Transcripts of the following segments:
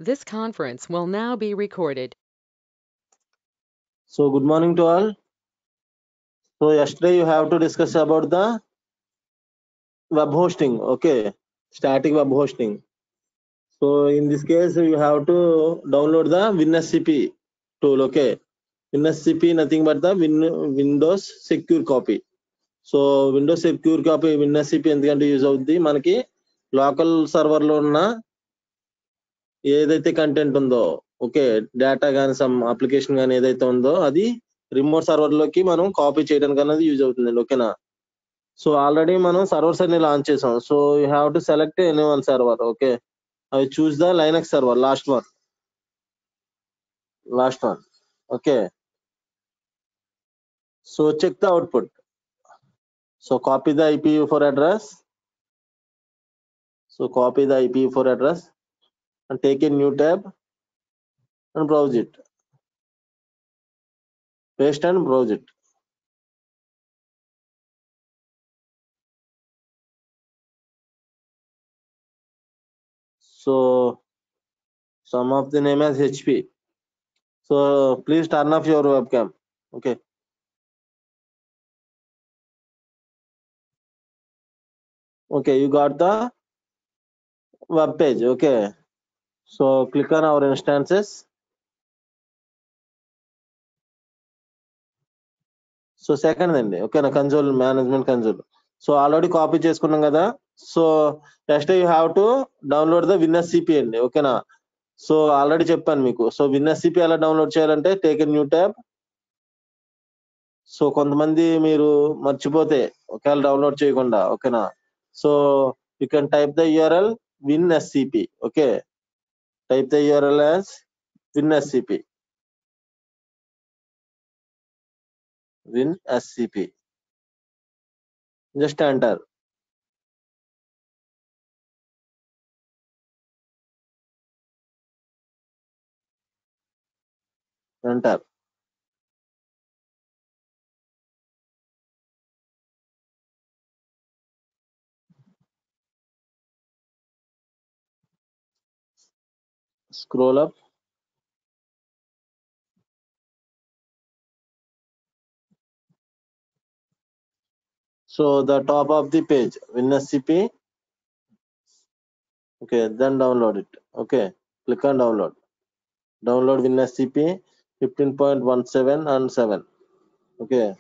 This conference will now be recorded. So good morning to all. So yesterday you have to discuss about the web hosting, okay, static web hosting. So in this case you have to download the WinSCP tool, okay. WinSCP nothing but the Windows secure copy. So Windows secure copy WinSCP ఎందుకంటే use అవుద్ది మనకి local server లో ఉన్న ఏదైతే content ఉందో okay data కానీ some application కానీ ఏదైతే ఉందో అది రిమోట్ సర్వర్ లోకి మనం కాపీ చేయడానికి అనేది యూజ్ అవుతుందండి ఓకేనా సో ఆల్రెడీ మనం సర్వర్స్ అన్ని లాంచ్ చేసాం so you have to select any one server okay I choose the Linux server last one okay so check the output so copy the IPv4 address so copy the IPv4 address and take a new tab and browse it, paste and browse it. So some of the name as HP. So please turn off your webcam. Okay. Okay, you got the web page. Okay. So click on our instances. So second అండి ఓకేనా console management console so already copy చేసుకున్నాం కదా so next you have to download the WinSCP అండి ఓకేనా so already చెప్పాను మీకు so WinSCP ఎలా download చేయాలంటే take a new tab so కొంతమంది మీరు మర్చిపోతే ఒకవేళ డౌన్లోడ్ చేయకుండా ఓకేనా so you can type the URL WinSCP okay type the URL as WinSCP just enter scroll up. So the top of the page WinSCP okay then download it okay click on download WinSCP 15.17 and 7 okay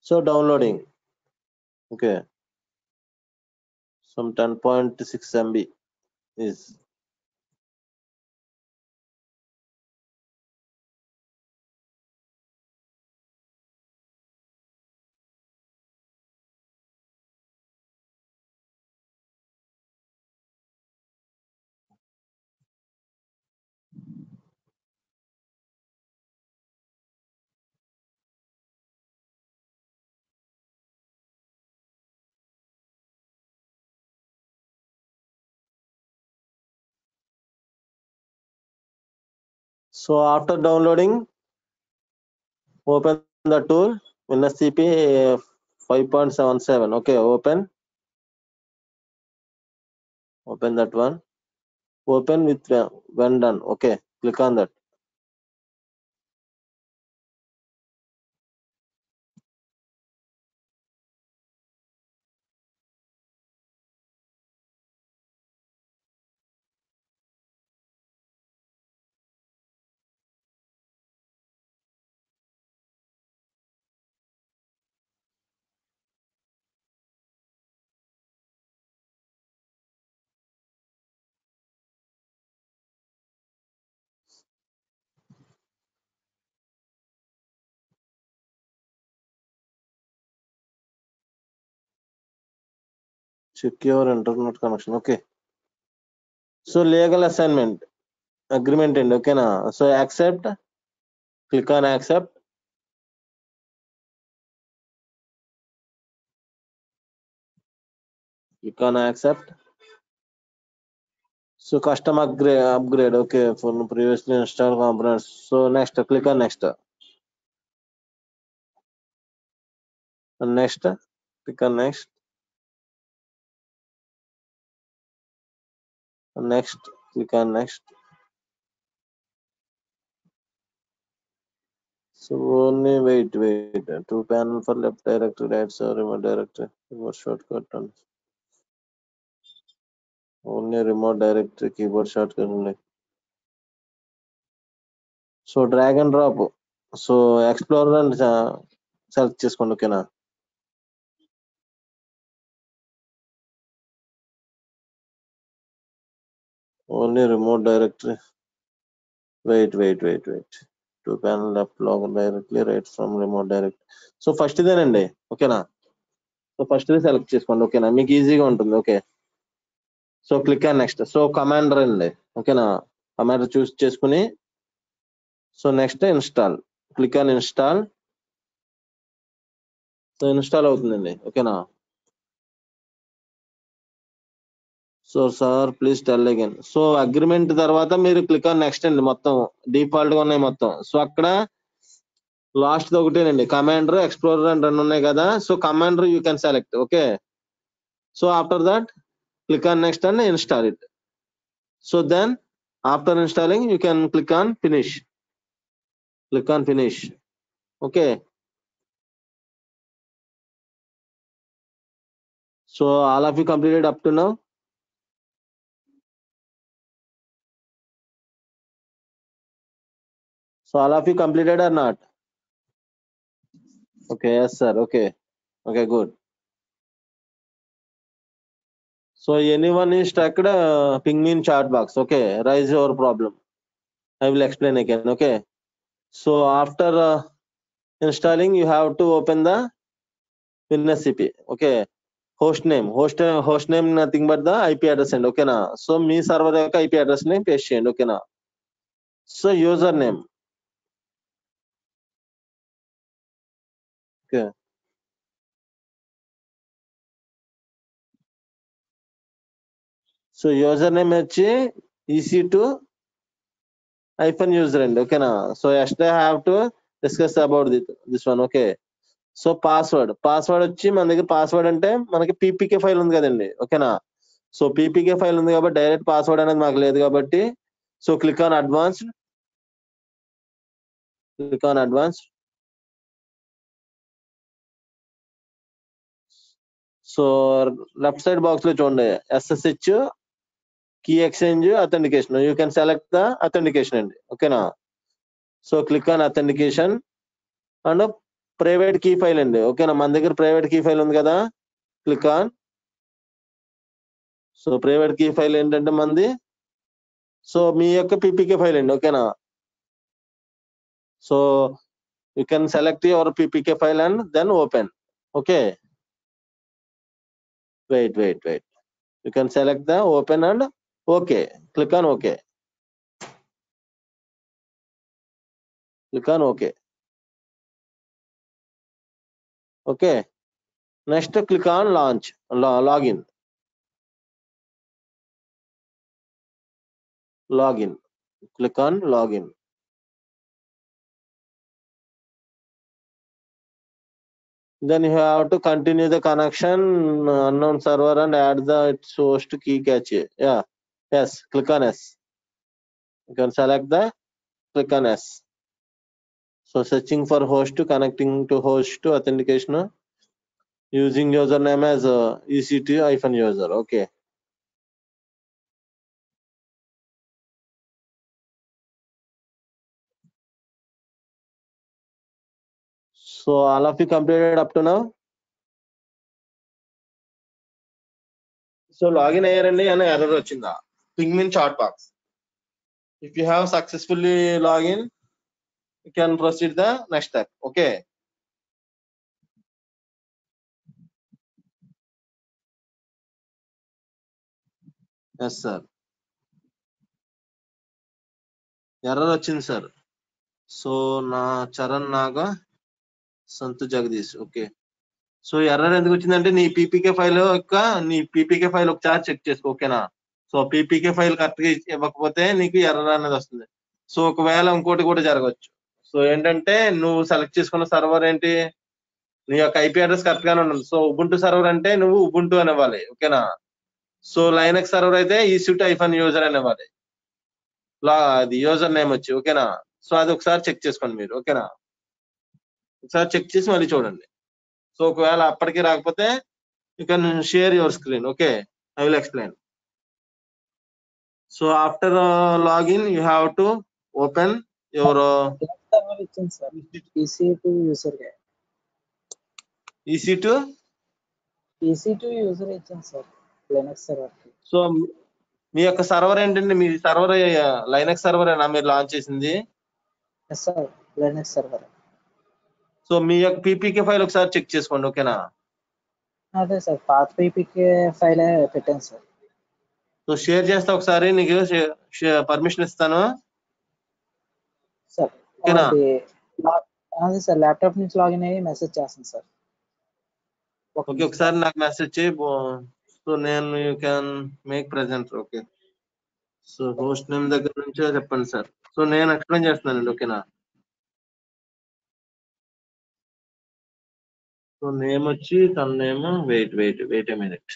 so downloading okay some 10.6 MB is so after downloading open the tool WinSCP 5.77 okay open that one open with when done okay click on that check your internet connection okay so legal assignment agreement and okay na so accept click on accept so custom upgrade okay for previously installed components so next click on next And next, click on next. And next, click on next. So only wait. 2 panel for left directory, right side remote directory, keyboard shortcut. Only remote directory keyboard shortcut only. So drag and drop. So explorer and select చేసుకోండి ఓకేనా. Only remote directory. Wait. 2 panel left log directly right from remote directory. So first ఇదేనండి ఓకేనా. So first ఇది select చేసుకోండి ఓకేనా, మీకు ఈజీగా ఉంటుంది. Okay, so click on next. So commander అండి ఓకేనా, కమాండర్ చూస్ చేసుకుని so next install, click on install. So install అవుతుందండి ఓకేనా. So sir please tell again. So agreement తర్వాత మీరు క్లిక్ ఆన్ నెక్స్ట్ అండి, మొత్తం డిఫాల్ట్ గా ఉన్నాయి మొత్తం. సో అక్కడ లాస్ట్ ఒకటేనండి కమాండర్ ఎక్స్ప్లోరర్ అని రెండు ఉన్నాయి కదా. So commander you can select okay. So after that click on next and install it. So then after installing you can click on finish. Click on finish. Okay, so all of you completed up to now. So all of you completed or not? Okay, yes sir. Okay, good. So anyone is stuck, ping me in chat box. Okay, raise your problem, I will explain again. Okay, so after installing you have to open the WinSCP. Okay, host name nothing but the IP address and okay na. So me server యొక్క IP address ని paste చేయండి okay na. So username, okay, so username వచ్చి EC2 -user అండి okay na. So yesterday I have to discuss about this one. Okay, so password వచ్చి మన దగ్గర password అంటే మనకి పీపీకే ఫైల్ ఉంది కదండి ఓకేనా. సో పీపీకే ఫైల్ ఉంది కాబట్టి డైరెక్ట్ పాస్వర్డ్ అనేది మాకు లేదు కాబట్టి so click on advanced. So left side box లో చూడండి SSH key exchange authentication, you can select the authentication అండి ఓకేనా. So click on authentication and private key file అండి ఓకేనా. మన దగ్గర ప్రైవేట్ కీ ఫైల్ ఉంది కదా, click on. So private key file ఏంటంటే మంది సో మీ యొక్క పీపీకే ఫైల్ అండి ఓకేనా. So you can select your PPK file and then open. Okay, wait you can select the open and okay, click on okay. Okay, next click on launch login. Click on login. Then you have to continue the connection unknown server and add the its host key cache. Yeah, yes, click on yes. You can select the click on yes. So searching for host, connecting to host to authentication using username as EC2-user. Okay, so all of you completed up to now. So login అయ్యారండి అనే error వచ్చిందా, ping me in chat box. If you have successfully login, you can proceed the next step. Okay, yes sir, error వచ్చింది sir. So నా చరణ్ నాగా సంతు Jagadish. Okay, so error ఎందుకు వచ్చిందంటే నీ PPK file ఒకసారి check చేసుకో ఓకేనా. సో పీపీకే ఫైల్ కరెక్ట్ గా ఇవ్వకపోతే నీకు ఎర్రర్ అనేది వస్తుంది. సో ఒకవేళ ఇంకోటి కూడా జరగవచ్చు. సో ఏంటంటే నువ్వు సెలెక్ట్ చేసుకున్న సర్వర్ ఏంటి నీ యొక్క ఐపీ అడ్రస్ కరెక్ట్ గానే ఉండాలి. సో ఉబుంటు సర్వర్ అంటే నువ్వు ఉబుంటు అనేవ్వాలి, ఓకేనా. సో లైనక్స్ సర్వర్ అయితే EC2-user అనేవ్వాలి, అది యూజర్ నేమ్ వచ్చి, ఓకేనా. సో అది ఒకసారి చెక్ చేసుకోండి మీరు, ఓకేనా. ఒకసారి చెక్ చేసి మళ్ళీ చూడండి. సో ఒకవేళ అప్పటికి రాకపోతే you can share your screen, okay. I will explain. So after login you have to open your ఇచ్చింది sir EC2 user EC2 user ఇచ్చింది సార్ లైనక్స్ సర్వర్. సో మీ యొక్క సర్వర్ ఏంటండి? మీ సర్వర్ లైనక్స్ సర్వర్ ఏనా మీరు లాంచ్ చేసింది? Yes sir, Linux server. So మీ యొక్క పీపీకే ఫైల్ ఒకసారి చెక్ చేసుకోండి, ఓకేనా. అదే సార్, పాత పీపీకే ఫైల్ పెట్టాను సార్. సో షేర్ చేస్తా ఒకసారి, నీకు పర్మిషన్ ఇస్తాను సార్. ఓకేనా. అదే సార్, ల్యాప్టాప్ నుంచి లాగిన్ అయ్యి మెసేజ్ చేస్తాను సార్. ఓకే, ఒకసారి నాకు మెసేజ్ చేయి. సో నేను you can make present, okay. So host name దగ్గర నుంచే చెప్పండి సార్. సో నేను ఎక్స్ప్లెయిన్ చేస్తున్నానండి, ఓకేనా. సో నేమ్ వచ్చి తన name, wait a minute.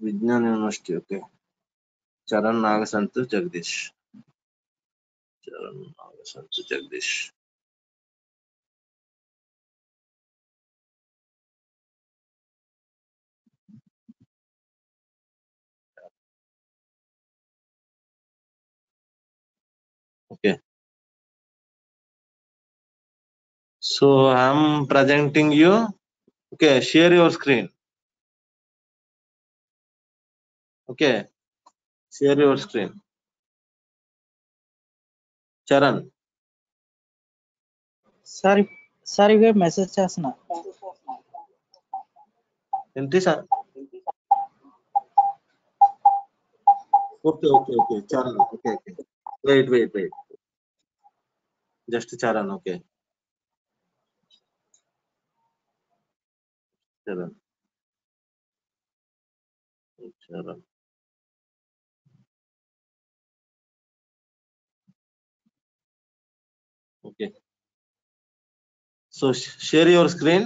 Vignan university, okay. Charan Nagasanth Jagadish. Okay. So I'm presenting you. Okay, share your screen. Okay, share your screen. Charan. Sir ఇవే message చేస్తున్నా. ఏంటి sir? Okay Charan. Okay. Wait. Just Charan, okay. Charan. Okay. So share your screen.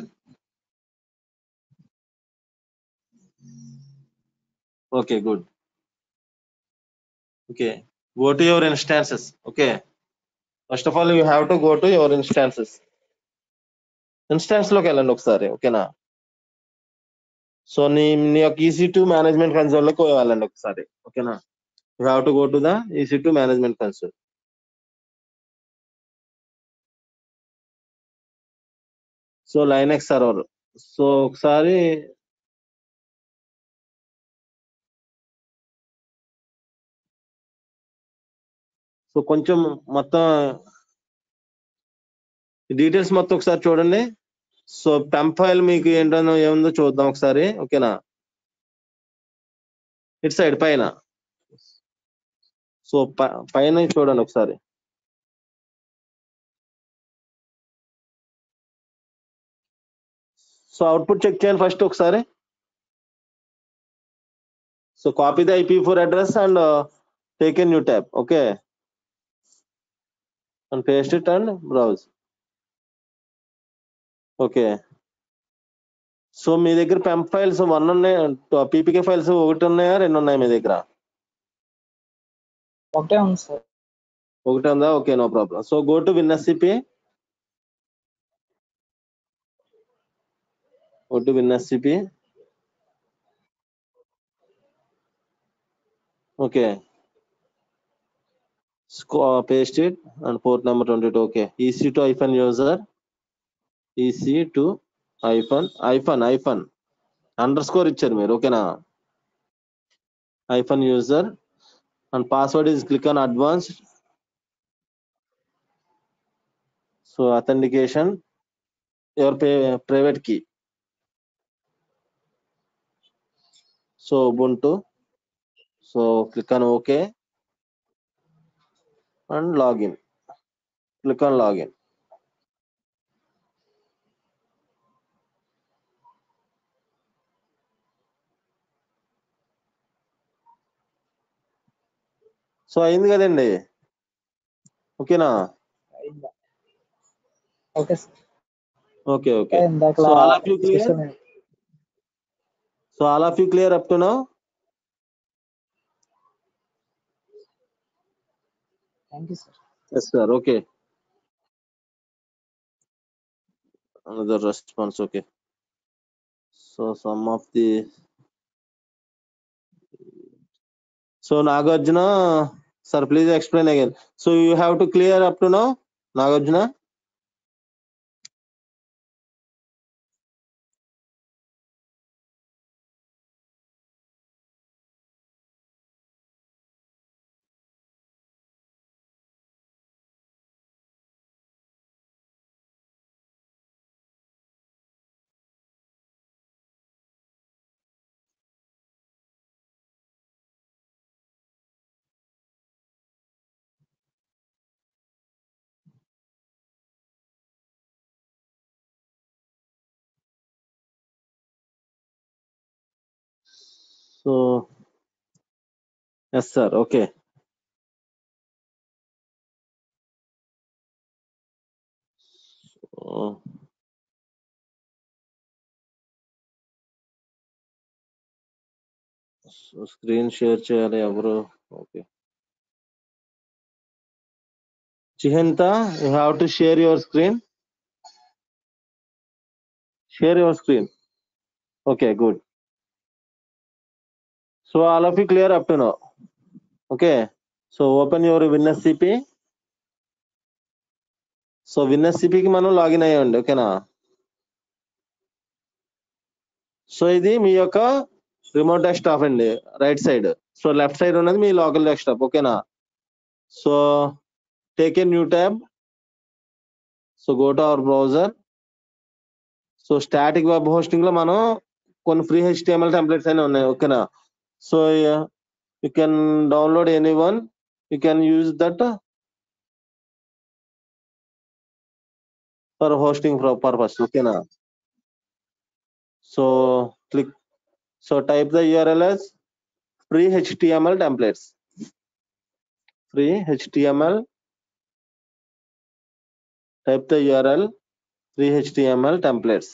Okay, good. Okay, go to your instances. Okay, first of all you have to go to your instances. Instance లోకి వెళ్ళండి ఒకసారి, ఓకేనా. So నీ యొక్క EC2 management console లోకి వెళ్ళండి ఒకసారి, ఓకేనా. You have to go to the EC2 management console. So Linux server. So ఒకసారి సో కొంచెం మొత్తం డీటెయిల్స్ మొత్తం ఒకసారి చూడండి. సో టెంప్ ఫైల్ మీకు ఏంటో ఏముందో చూద్దాం ఒకసారి, ఓకేనా. ఇటు సైడ్ పైన, సో పైన చూడండి ఒకసారి. సో అవుట్పుట్ చెక్ చేయండి ఫస్ట్ ఒకసారి. So copy the IP4 address and take a new tab, okay, and paste it and browse. Okay, so మీ దగ్గర పెంప్ ఫైల్స్ 1 ఉన్నాయి, పీపీకే ఫైల్స్ 1 ఉన్నాయా 2 ఉన్నాయా మీ దగ్గర? ఒకటే ఉంది సార్. ఒకటే ఉందా? Okay, no problem. So go to WinSCP. Okay, paste it and port number 22. Okay, EC2-user, EC2- underscore ఇచ్చారు మీరు, ఓకేనా. -user and password is click on advanced. So authentication, your private key. So Ubuntu. So click on OK and login. Click on login. So అయింది కదండి, ఓకేనా? అయిందా? Okay sir. Okay okay. ఇందాక so all of you clear? Discussion so all of you clear up to now? Thank you sir. Yes sir, okay. Another response, okay. So some of the, so Nagarjuna sir, please explain again. So you have to clear up to now, Nagarjuna? So yes sir, okay. So, screen share చేయాలి ఎవరు? Okay. Chihanta, you have to share your screen. Share your screen. Okay, good. So all of you clear up to now. Okay. So open your WinSCP. So WinSCP కి మనం login అయ్యండి, ఓకేనా? So ఇది మీ యొక్క remote desktop అండి, right side. So left side ఉన్నది మీ లోకల్ డెస్క్టాప్, ఓకేనా? So take a new tab. So go to our browser. So static web hosting లో మనం కొన్ని ఫ్రీ HTML టెంప్లెట్స్ అయినా ఉన్నాయి, ఓకేనా? So you can download any one, you can use that for hosting purpose, ఓకేనా? So click, so type the URL as free HTML templates. Free HTML, type the URL free HTML templates.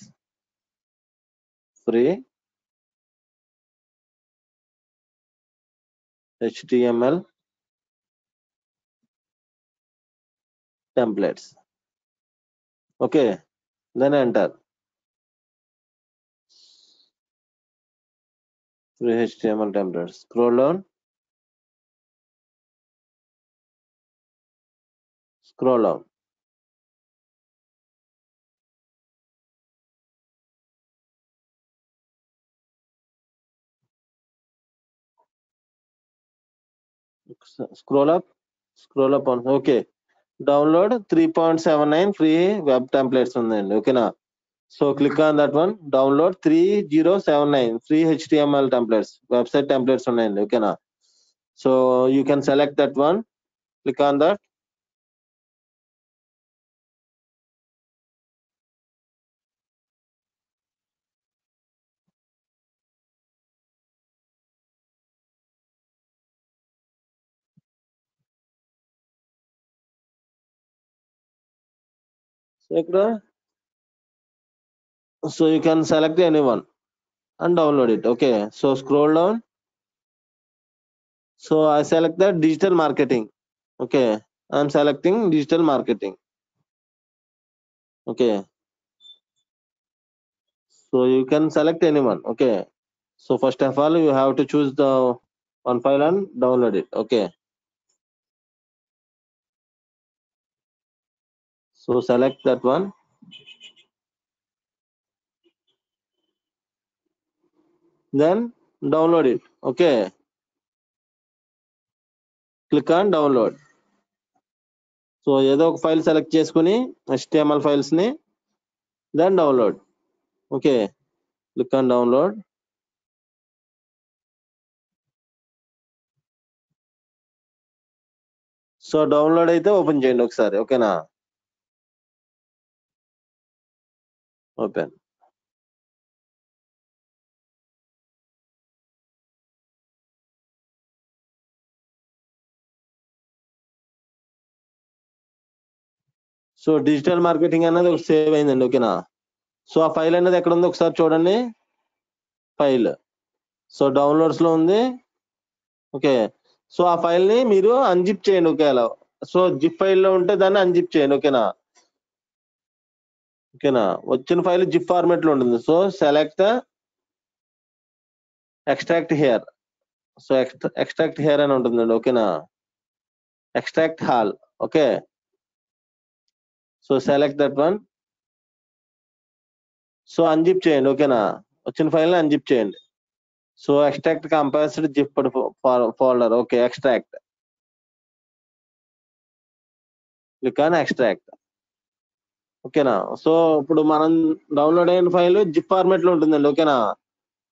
Free HTML templates. Okay, then enter. Free HTML templates. Scroll down. Scroll down. Scroll up. Scroll up on. Okay. Download 3.79 free web templates ఉందండి, ఓకేనా? So click on that one. Download 3079 free HTML templates, website templates ఉన్నాయండి, ఓకేనా? So you can select that one. Click on that. So ఇక్కడ, so you can select anyone and download it. Okay, so scroll down. So I select the digital marketing. Okay, I'm selecting digital marketing. Okay, so you can select anyone. Okay, so first of all you have to choose the one file and download it. Okay, so select that one, then download it. Okay, click on download. So ఏదో ఒక file select చేసుకుని HTML files ని then download. Okay, click on download. So download అయితే open చేయండి ఒకసారి, ఓకేనా? Open. So digital marketing అనేది ఒక సేవ్ అయిందండి. ఓకేనా. సో ఆ ఫైల్ అనేది ఎక్కడ ఉందో ఒకసారి చూడండి. ఫైల్ సో డౌన్లోడ్స్ లో ఉంది. ఓకే. సో ఆ ఫైల్ ని మీరు అన్జిప్ చేయండి. ఓకేలా. సో జిప్ ఫైల్ లో ఉంటే దాన్ని అన్జిప్ చేయండి. ఓకేనా. ఓకేనా. వచ్చిన ఫైల్ జిప్ ఫార్మాట్ లో ఉంటుంది. So select extract here. So extract here అని ఉంటుందండి. ఓకేనా. Extract hall. Okay. So select that one. So unzip చేయండి. ఓకేనా. వచ్చిన ఫైల్ ని అన్జిప్ చేయండి. So extract కంపాస్డ్ zip folder. Okay. Extract. Click on extract. ఓకేనా. సో ఇప్పుడు మనం డౌన్లోడ్ అయిన ఫైల్ జిప్ ఫార్మాట్ లో ఉంటుందండి. ఓకేనా.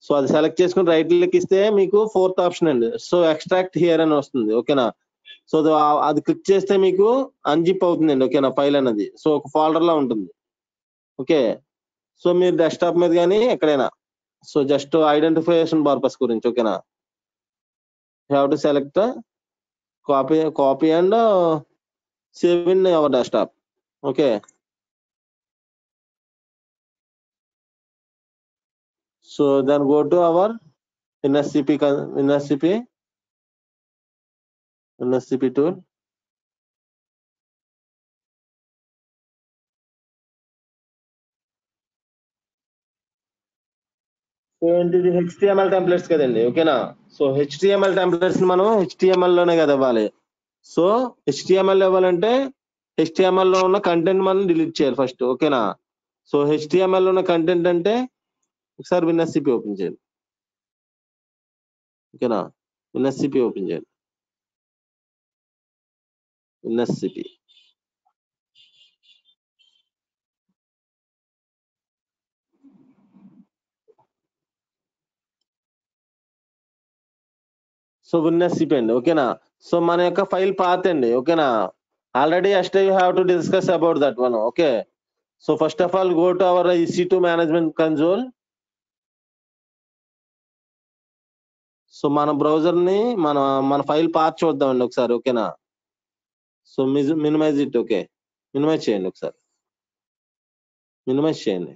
సో అది సెలెక్ట్ చేసుకుని రైట్ క్లిక్ ఇస్తే మీకు 4th ఆప్షన్ అండి. సో ఎక్స్ట్రాక్ట్ హియర్ అని వస్తుంది. ఓకేనా. సో అది క్లిక్ చేస్తే మీకు అన్జిప్ అవుతుందండి. ఓకేనా. ఫైల్ అనేది సో ఒక ఫోల్డర్ లా ఉంటుంది. ఓకే. సో మీరు డెస్క్టాప్ మీద కానీ ఎక్కడైనా సో జస్ట్ ఐడెంటిఫికేషన్ పర్పస్ గురించి. ఓకేనా. You have to select copy and save in our desktop. Okay. So then go to our NSCP tool. So ఇది HTML టెంప్లెట్స్ కదండి. ఓకేనా. సో HTML టెంప్లెట్స్ మనం HTML లోనే కదా ఇవ్వాలి. సో HTML ఇవ్వాలంటే HTML లో ఉన్న కంటెంట్ మనం డిలీట్ చేయాలి ఫస్ట్. ఓకేనా. సో HTML లో ఉన్న కంటెంట్ అంటే ఒకసారి WinSCP ఓపెన్ చేయండి. ఓకేనా. WinSCP ఓపెన్ చేయండి. WinSCP. సో WinSCP అండి. ఓకేనా. సో మన యొక్క ఫైల్ పాత్ అండి. ఓకేనా. Already yesterday you have to discuss about that one. Okay. So first of all, go to our EC2 management console. So మన బ్రౌజర్ ని మన ఫైల్ పాత్ చూద్దామండి ఒకసారి. ఓకేనా. So minimise it. Okay. Minimise చేయండి ఒకసారి. మినిమైజ్ చేయండి.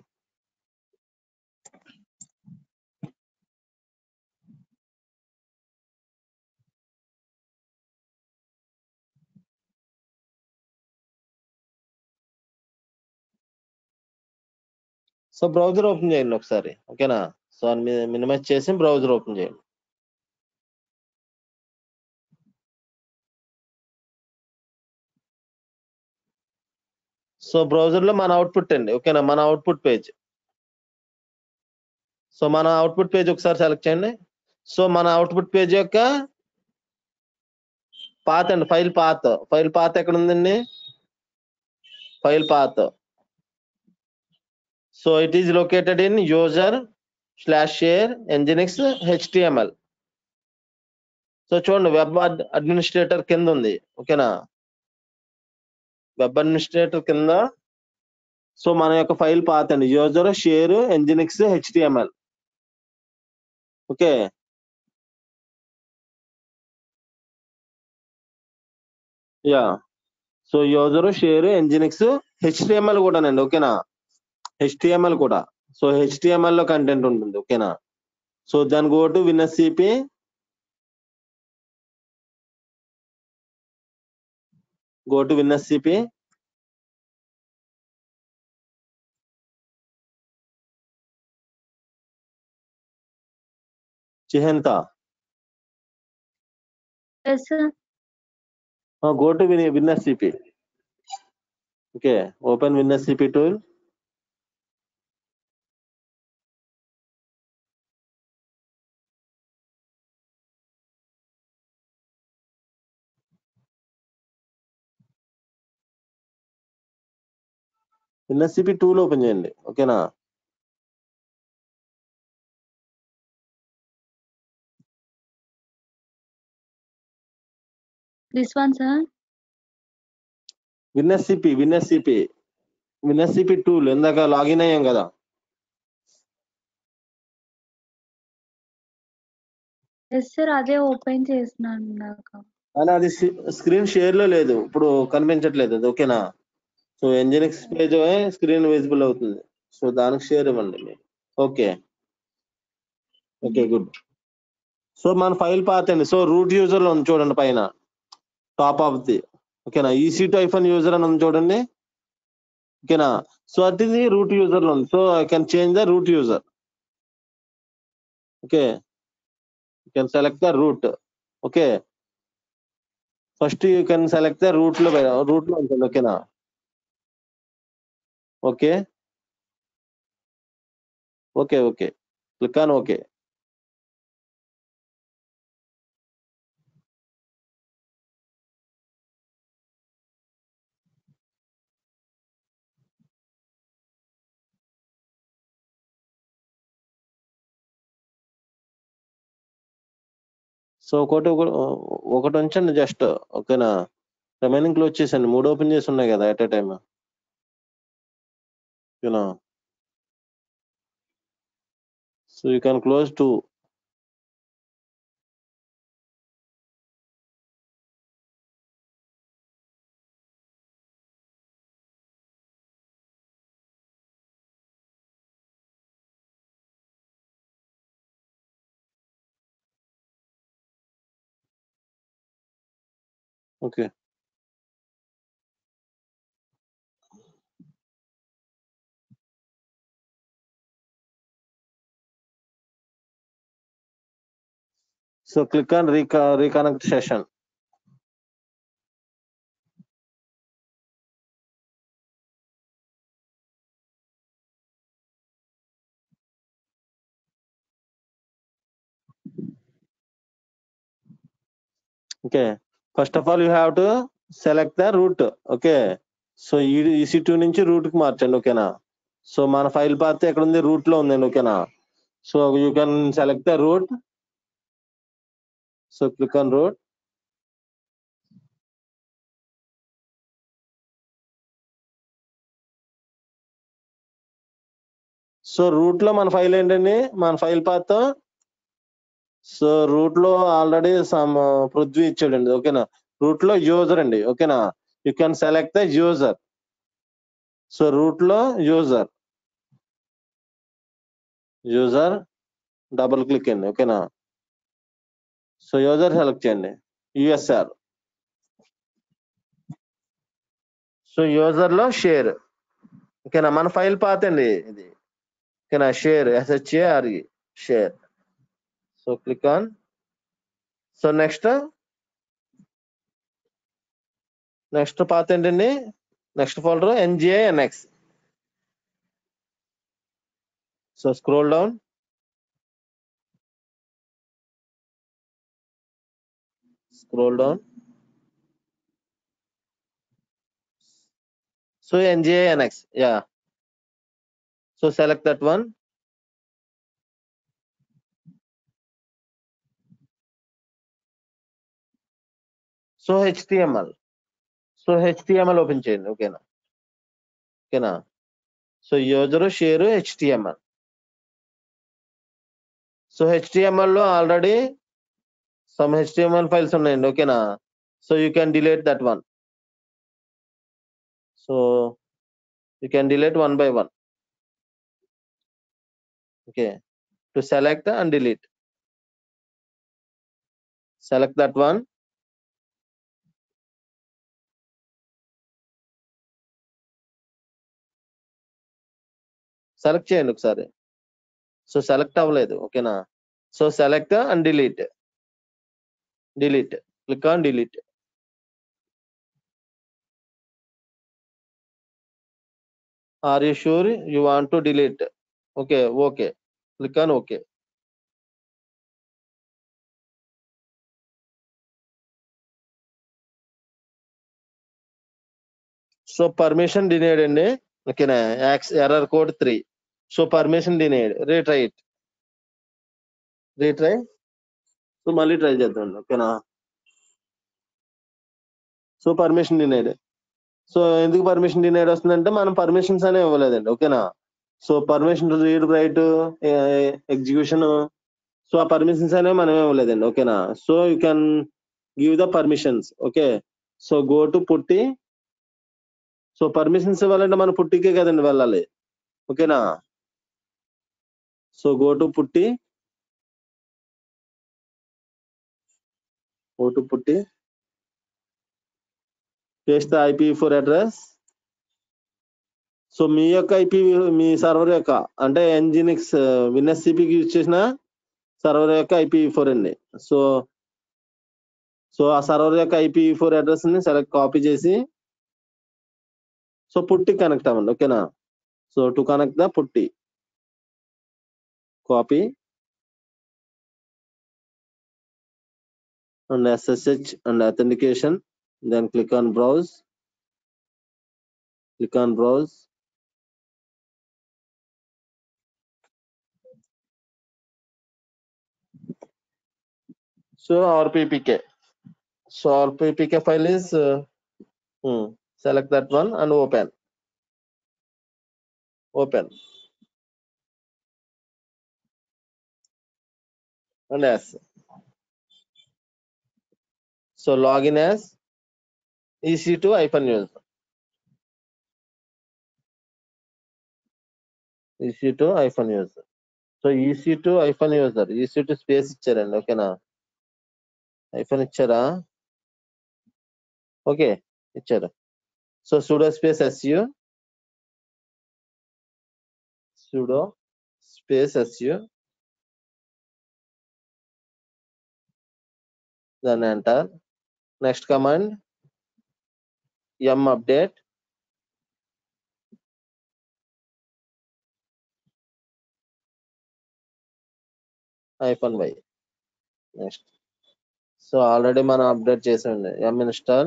సో బ్రౌజర్ ఓపెన్ చేయండి ఒకసారి. ఓకేనా. సో మినిమైజ్ చేసి బ్రౌజర్ ఓపెన్ చేయండి. సో బ్రౌజర్ లో మన అవుట్పుట్ అండి. ఓకేనా. మన అవుట్పుట్ పేజ్. సో మన అవుట్పుట్ పేజ్ ఒకసారి సెలెక్ట్ చేయండి. సో మన అవుట్పుట్ పేజ్ యొక్క పాత్ అండి. ఫైల్ పాత్ ఎక్కడ ఉందండి. File path. So it is located in user/share nginx HTML. So చూడండి వెబ్ అడ్మినిస్ట్రేటర్ కింద ఉంది. ఓకేనా. వెబ్ అడ్మినిస్ట్రేటర్ కింద సో మన యొక్క ఫైల్ పాత్ అండి. user/share nginx HTML. Okay. Yeah. So user/share nginx HTML కూడానండి. ఓకేనా. HTML కూడా. సో HTML లో కంటెంట్ ఉంటుంది. ఓకేనా. సో దాని go to WinSCP. Go to WinSCP. Chihanta. Yes, sir. Go to WinSCP. Okay. Open WinSCP tool. WinSCP tool open చేయండి. ఓకేనా. This one, sir. WinSCP tool ఇందాక లాగిన్ అయ్యాం కదా. Yes, sir. అదే ఓపెన్ చేస్తున్నాను నాకు. అలా అది స్క్రీన్ షేర్ లో లేదు. ఇప్పుడు కనిపించట్లేదు అది. ఓకేనా. So nginx page screen visible అవుతుంది. సో దానికి షేర్ ఇవ్వండి మీరు. Okay okay good. సో మన ఫైల్ పాత్ అండి. సో రూట్ యూజర్ లో ఉంది చూడండి పైన టాప్ ఆఫ్ ది. ఓకేనా, EC2 యూజర్ అని ఉంది చూడండి. ఓకేనా, సో అది రూట్ యూజర్ లో ఉంది. So I can change the root user. Okay, you can select the route. Okay, first you can select the route లో ఉంటుంది. ఓకేనా, okay okay okay click on okay. So ఒకటి ఉంచండి జస్ట్. ఓకేనా, remaining close చేసండి. 3 open చేసి ఉన్నాయి కదా at a time. ఓకేనా, so you can close 2. Okay, so click on reconnect session. Okay, first of all you have to select the route. Okay, so EC2 నుంచి route కి మార్చండి. ఓకేనా, so మన file path ఎక్కడ ఉంది, రూట్ లో ఉందండి. ఓకేనా, so you can select the root. So click on root. So root లో మన ఫైల్ ఏంటండి, మన ఫైల్ పాత్. సో రూట్ లో ఆల్రెడీ సమ్ పృథ్వీ ఇచ్చాడండి. ఓకేనా, రూట్ లో యూజర్ అండి. ఓకేనా, you can select the user. So root లో యూజర్ డబుల్ క్లిక్ అండి. ఓకేనా, సో యూజర్ సెలెక్ట్ చేయండి, USR. సో యూజర్ లో షేర్. ఓకేనా, మన ఫైల్ పాత్ అండి ఇది. ఓకేనా, share SHARE share. So click on. So next path ఏంటండి, next folder NGINX. So scroll down. So NGINX, yeah. So select that one. So HTML. So HTML open చేయండి. ఓకేనా, so user share HTML. So HTML లో already some HTML files ఉన్నాయండి. ఓకేనా, so you can delete that one. So you can delete 1 by 1. Okay, to select and delete, select that one. Select చేయండి ఒకసారి. So select అవ్వలేదు. ఓకేనా, so select and delete. Click on delete. Are you sure you want to delete? Okay click on okay. So permission denied అండి. ఓకేనా, error code 3. So permission denied. Retry. So మళ్ళీ try చేద్దాం. ఓకేనా, so permission denied. So ఎందుకు permission denied వస్తుందంటే మనం permissions అనేవి ఇవ్వలేదండి. ఓకేనా, so permission read write execution, so ఆ పర్మిషన్స్ అనేవి మనం ఇవ్వలేదండి. ఓకేనా, so you can give the permissions. Okay, so go to పుట్టి సో పర్మిషన్స్ ఇవ్వాలంటే మనం పుట్టికే కదండి వెళ్ళాలి, ఓకేనా. So go to putty, paste the IPv4 address. So మీ యొక్క మీ సర్వర్ యొక్క అంటే ఎన్జినిక్స్ విన్ఎస్సిపికి యూజ్ చేసిన సర్వర్ యొక్క IPv4 అండి. సో ఆ సర్వర్ యొక్క IPv4 అడ్రస్ ని సెలెక్ట్ కాపీ చేసి సో పుట్టి కనెక్ట్ అవ్వండి, ఓకేనా. సో టు కనెక్ట్ ద పుట్టి, copy and SSH and authentication, then click on browse. So RPPK, file is select that one and open and yes. So login as EC2-user, EC2-user. So EC2-user, EC2 space ఇచ్చారండి, ఓకేనా. IPhone ఇచ్చారా, okay ఇచ్చారు. So sudo space su, then enter. Next command yum update, -y. Next so already మనం update చేసామండి, yum install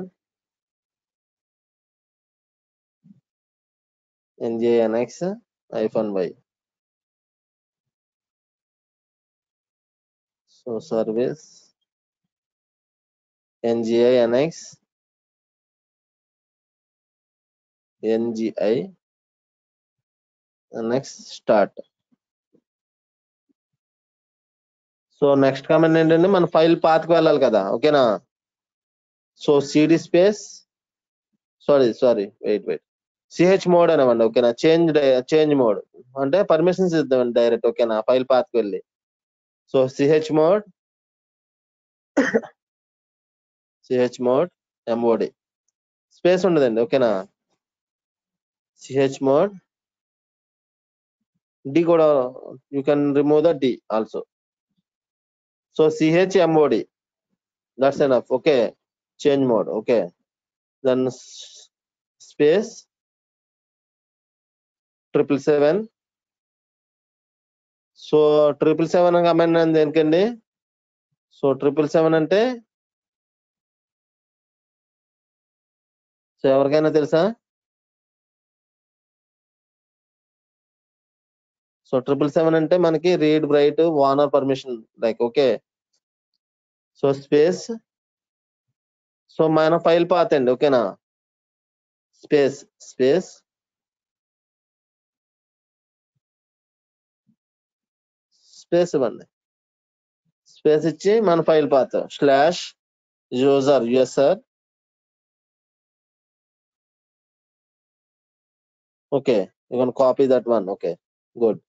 nginx -y. So service nginx start. So next command ఏంటంటే మన file పాత్కి వెళ్ళాలి కదా, ఓకేనా. So cd space sorry wait ch mode అనవండి, ఓకేనా. చేంజ్ మోడ్ అంటే పర్మిషన్స్ ఇద్దామండి డైరెక్ట్, ఓకేనా, ఫైల్ పాత్కి వెళ్ళి. So ch mode mod space ఉండదండి, ఓకేనా. ch మోడ్ d కూడా you can remove the d also. So chmod, that's enough, okay. Change mode, okay. Then space 777. So 777 command అని దేనికండి. సో 777 అంటే సో ఎవరికైనా తెలుసా. సో 777 అంటే మనకి read write Warner permission like, okay. So space so మన file path అండి, ఓకేనా. స్పేస్ ఇవ్వండి, స్పేస్ ఇచ్చి మన file path /user okay. You can copy that one, okay good.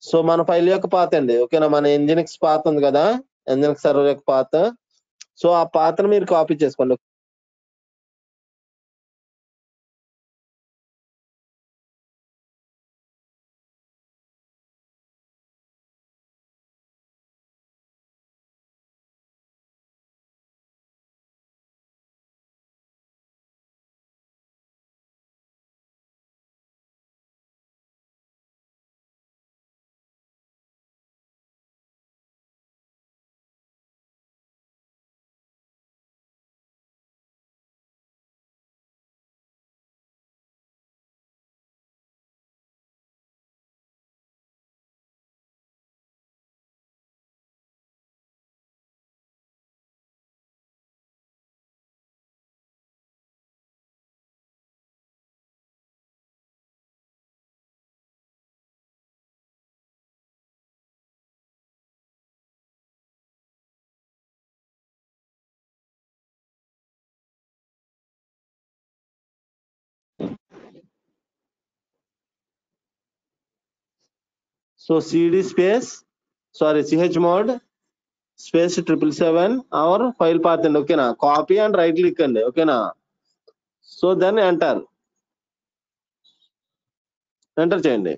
So మన ఫైల్ యొక్క పాత్ అండి, ఓకేనా. మన nginx పాత్ ఉంది కదా, nginx సర్వర్ యొక్క పాత్. సో ఆ పాత్ను మీరు కాపీ చేసుకోండి. So cd space chmod space 777 or file path అండి, ఓకేనా. కాపీ అండ్ రైట్ క్లిక్ అండి, ఓకేనా. సో దెన్ ఎంటర్ చేయండి.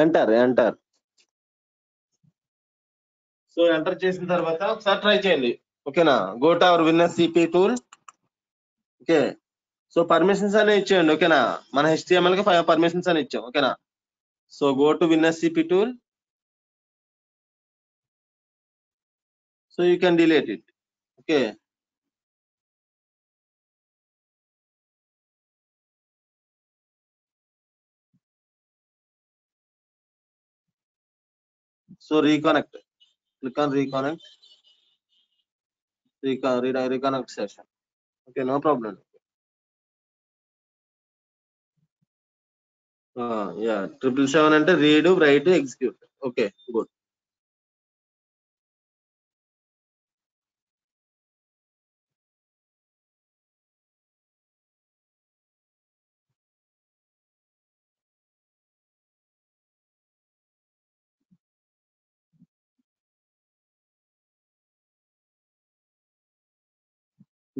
ఎంటర్ సో ఎంటర్ చేసిన తర్వాత ఒకసారి ట్రై చేయండి, ఓకేనా. Go to our winner CP tool. Okay, so permissions అనేవి ఇచ్చేయండి, ఓకేనా. మన HTML కి 5 పర్మిషన్స్ అని ఇచ్చాం, ఓకేనా. So go to winner CP tool. So you can delete it. Okay, so reconnect, click on reconnect session. Okay, no problem. Yeah, 777 అంటే read, write, execute. Okay, good.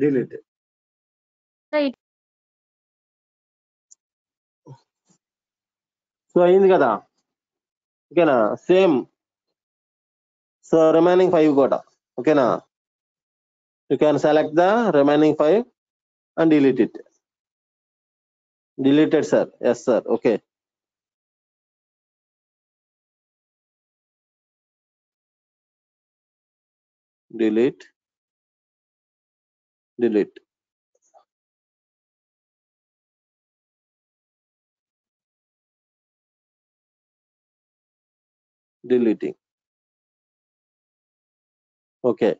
Delete. Right. So అయింది కదా, ఓకేనా. Same so remaining 5 కూడా, ఓకేనా. You can select the remaining 5 and delete it. Deleted, sir. Yes, sir. Okay. Delete. Deleting. Okay.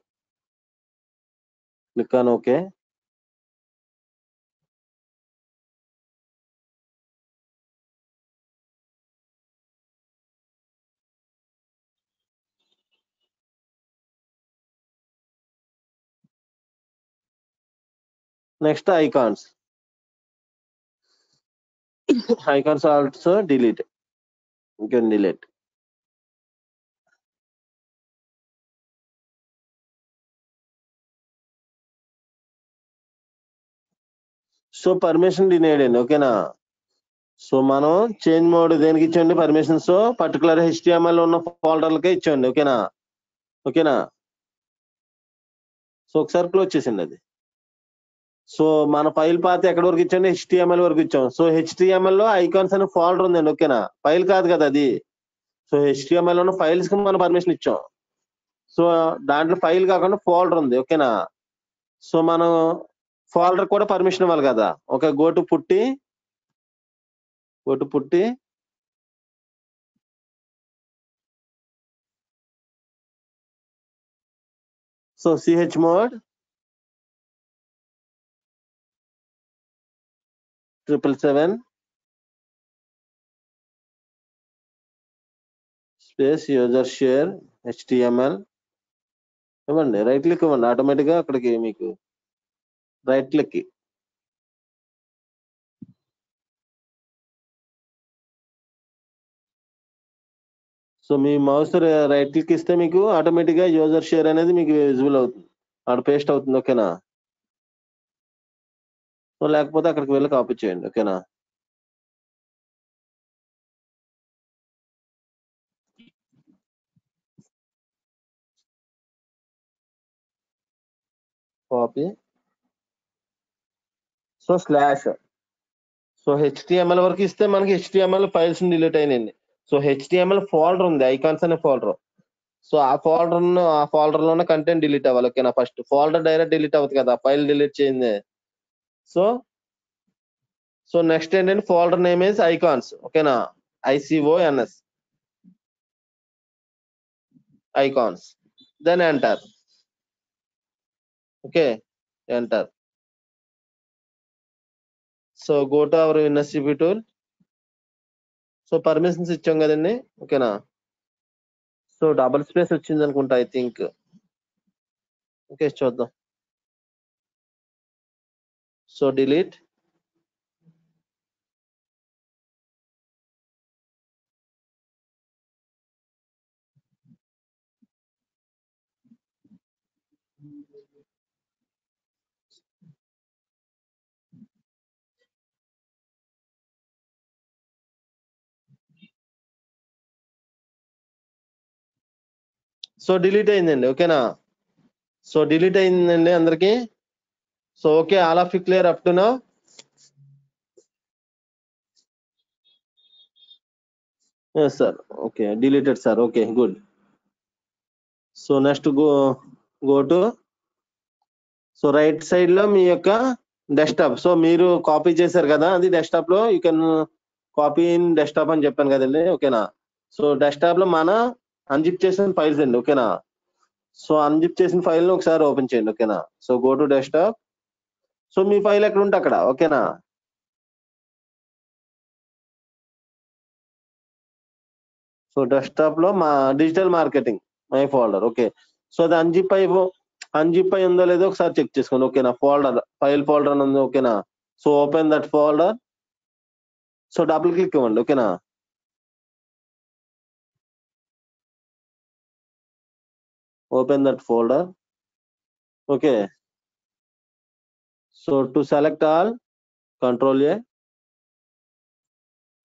Click on OK. Next, icons. Icons also delete. You can delete. So permission denied అండి, ఓకేనా. So మనం change mode దేనికి ఇచ్చండి permissions, particular HTML ఉన్న ఫోల్డర్లకే ఇచ్చండి, ఓకేనా. So ఒకసారి close చేసింది అది. So మన ఫైల్ పాత్ ఎక్కడి వరకు ఇచ్చండి, HTML వరకు ఇచ్చాం. సో HTML లో ఐకాన్స్ అనే ఫోల్డర్ ఉందండి, ఓకేనా. ఫైల్ కాదు కదా అది. సో HTML ఉన్న ఫైల్స్ కి మనం పర్మిషన్ ఇచ్చాం. సో దాంట్లో ఫైల్ కాకుండా ఫోల్డర్ ఉంది, ఓకేనా. సో మనం ఫోల్డర్ కూడా పర్మిషన్ ఇవ్వాలి కదా. ఓకే, గో టు పుట్టి so chmod 777 space user share HTML ఇవ్వండి. రైట్ క్లిక్ ఇవ్వండి, ఆటోమేటిక్ గా అక్కడికి మీకు రైట్ క్లిక్. సో మీ మౌస్ రైట్ క్లిక్ ఇస్తే మీకు ఆటోమేటిక్ గా యూజర్ షేర్ అనేది మీకు విజిబుల్ అవుతుంది, అక్కడ పేస్ట్ అవుతుంది, ఓకేనా. సో లేకపోతే అక్కడికి వెళ్ళి కాపీ చేయండి, ఓకేనా. Copy. So slash. So HTML వరకు ఇస్తే మనకి HTML ఫైల్స్ డిలీట్ అయినాయండి. సో HTML ఫోల్డర్ ఉంది, ఐకాన్స్ అనే ఫోల్డర్. సో ఆ ఫోల్డర్ లోనే కంటెంట్ డిలీట్ అవ్వాలి, ఓకేనా. ఫస్ట్ ఫోల్డర్ డైరెక్ట్ డిలీట్ అవుతుంది కదా, ఫైల్ డిలీట్ చేయింది. సో నెక్స్ట్ ఏంటంటే ఫోల్డర్ నేమ్ ఇస్ ఐకాన్స్, ఓకేనా. ICONS icons. Then enter. Okay, enter. So go to our విన్నర్ టూల్. సో పర్మిషన్స్ ఇచ్చాం కదండి, ఓకేనా. సో డబుల్ స్పేస్ వచ్చింది అనుకుంటా, ఐ థింక్. ఓకే చూద్దాం. So delete. సో డిలీట్ అయిందండి. ఓకేనా? సో డిలీట్ అయిందండి అందరికి. So okay, all of you clear up to now? Yes sir. Okay, deleted sir. Okay, good. So next go to, so right side లో మీ యొక్క desktop. So మీరు copy చేశారు కదా, అది డెస్క్టాప్ లో you can copy in desktop అని చెప్పాను కదండి. ఓకేనా? సో డెస్క్టాప్ లో మన అన్జిప్ చేసిన ఫైల్స్ అండి. ఓకేనా? సో అన్జిప్ చేసిన ఫైల్ ని ఒకసారి ఓపెన్ చేయండి. ఓకేనా? So go to desktop. So me file ఎక్కడ ఉంటే అక్కడ. ఓకేనా? సో డెస్క్టాప్ లో మా digital marketing my folder. Okay, so అది అన్జిప్ అయి ఉందో లేదో ఒకసారి చెక్ చేసుకోండి. ఓకేనా? ఫోల్డర్, ఫైల్ ఫోల్డర్ అని ఉంది. ఓకేనా? So open that folder. So double click ఇవ్వండి. ఓకేనా? Open that folder. Okay, so to select all, control A,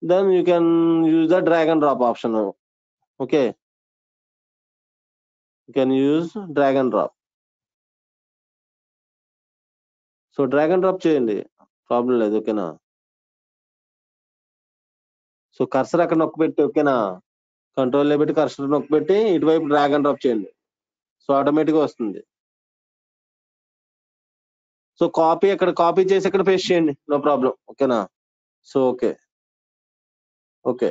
then you can use the drag and drop option. Okay, you can use drag and drop. So drag and drop చేయండి, problem లేదు. ఓకేనా? So cursor అక్కడ నొక్కి పెట్టి, ఓకేనా, control పెట్టి cursor నొక్కి పెట్టి ఇటువైపు డ్రాగ్ అండ్ డ్రాప్ చేయండి. సో ఆటోమేటిక్ గా వస్తుంది. సో కాపీ ఎక్కడ కాపీ చేసి ఎక్కడ పేస్ట్ చేయండి, నో ప్రాబ్లం. ఓకేనా? So okay. Okay,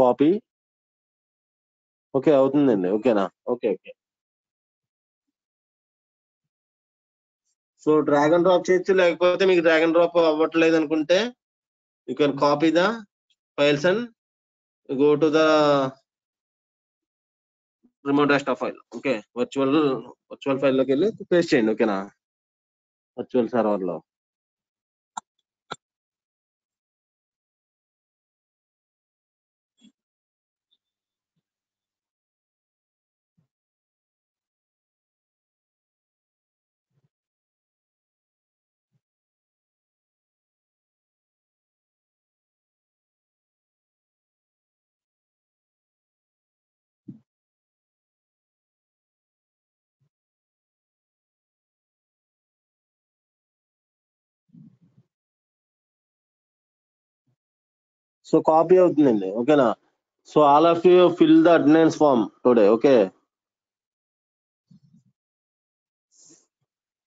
copy. Okay అవుతుందండి. ఓకేనా? Okay okay. So drag and drop చేయొచ్చు, లేకపోతే మీకు డ్రాగ్ అండ్ డ్రాప్ అవ్వట్లేదు అనుకుంటే you can copy the files and go to the remote desktop file. Okay, virtual file లోకి వెళ్ళి పేస్ట్ చేయండి. ఓకేనా? వర్చువల్ సర్వర్ లో. సో కాపీ అవుతుందండి. ఓకేనా? So all of you fill the attendance form today. Okay,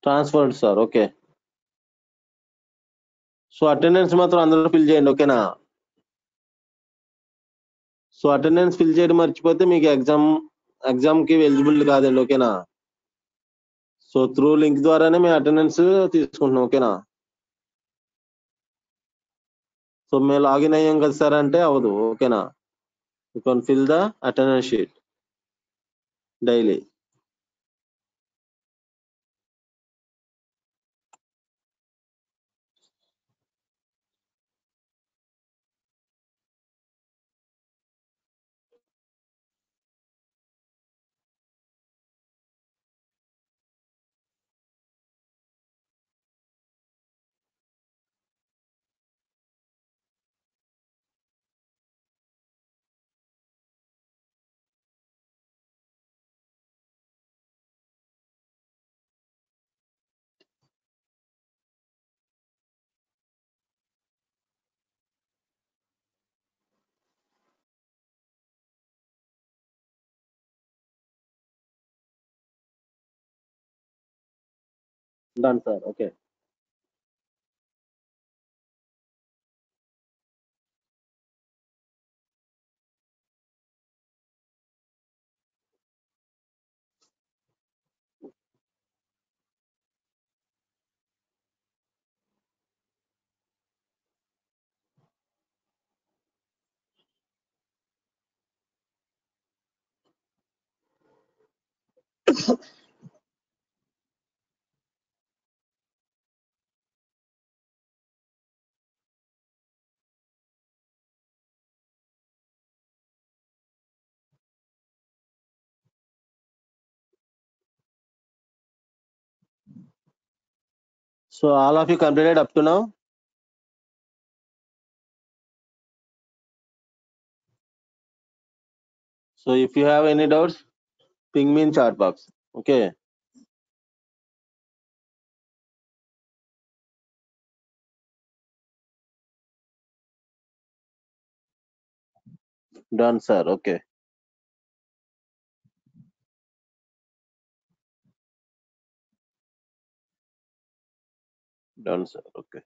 transferred sir. Okay, so attendance మాత్రం అందరూ fill చేయండి. ఓకేనా? సో అటెండెన్స్ ఫిల్ చేయడం మర్చిపోతే మీకు ఎగ్జామ్ కి ఎలిజిబుల్ కాదండి. ఓకేనా? సో త్రూ లింక్ ద్వారానే మేము అటెండెన్స్ తీసుకుంటున్నాం. ఓకేనా? సో మేము లాగిన్ అయ్యాం కదా సార్ అంటే అవదు. ఓకేనా? You can fill the attendance sheet daily. Done sir. Okay, So all of you completed up to now? So if you have any doubts, ping me in chat box. Okay. Done, sir. Okay. Done, sir. Okay.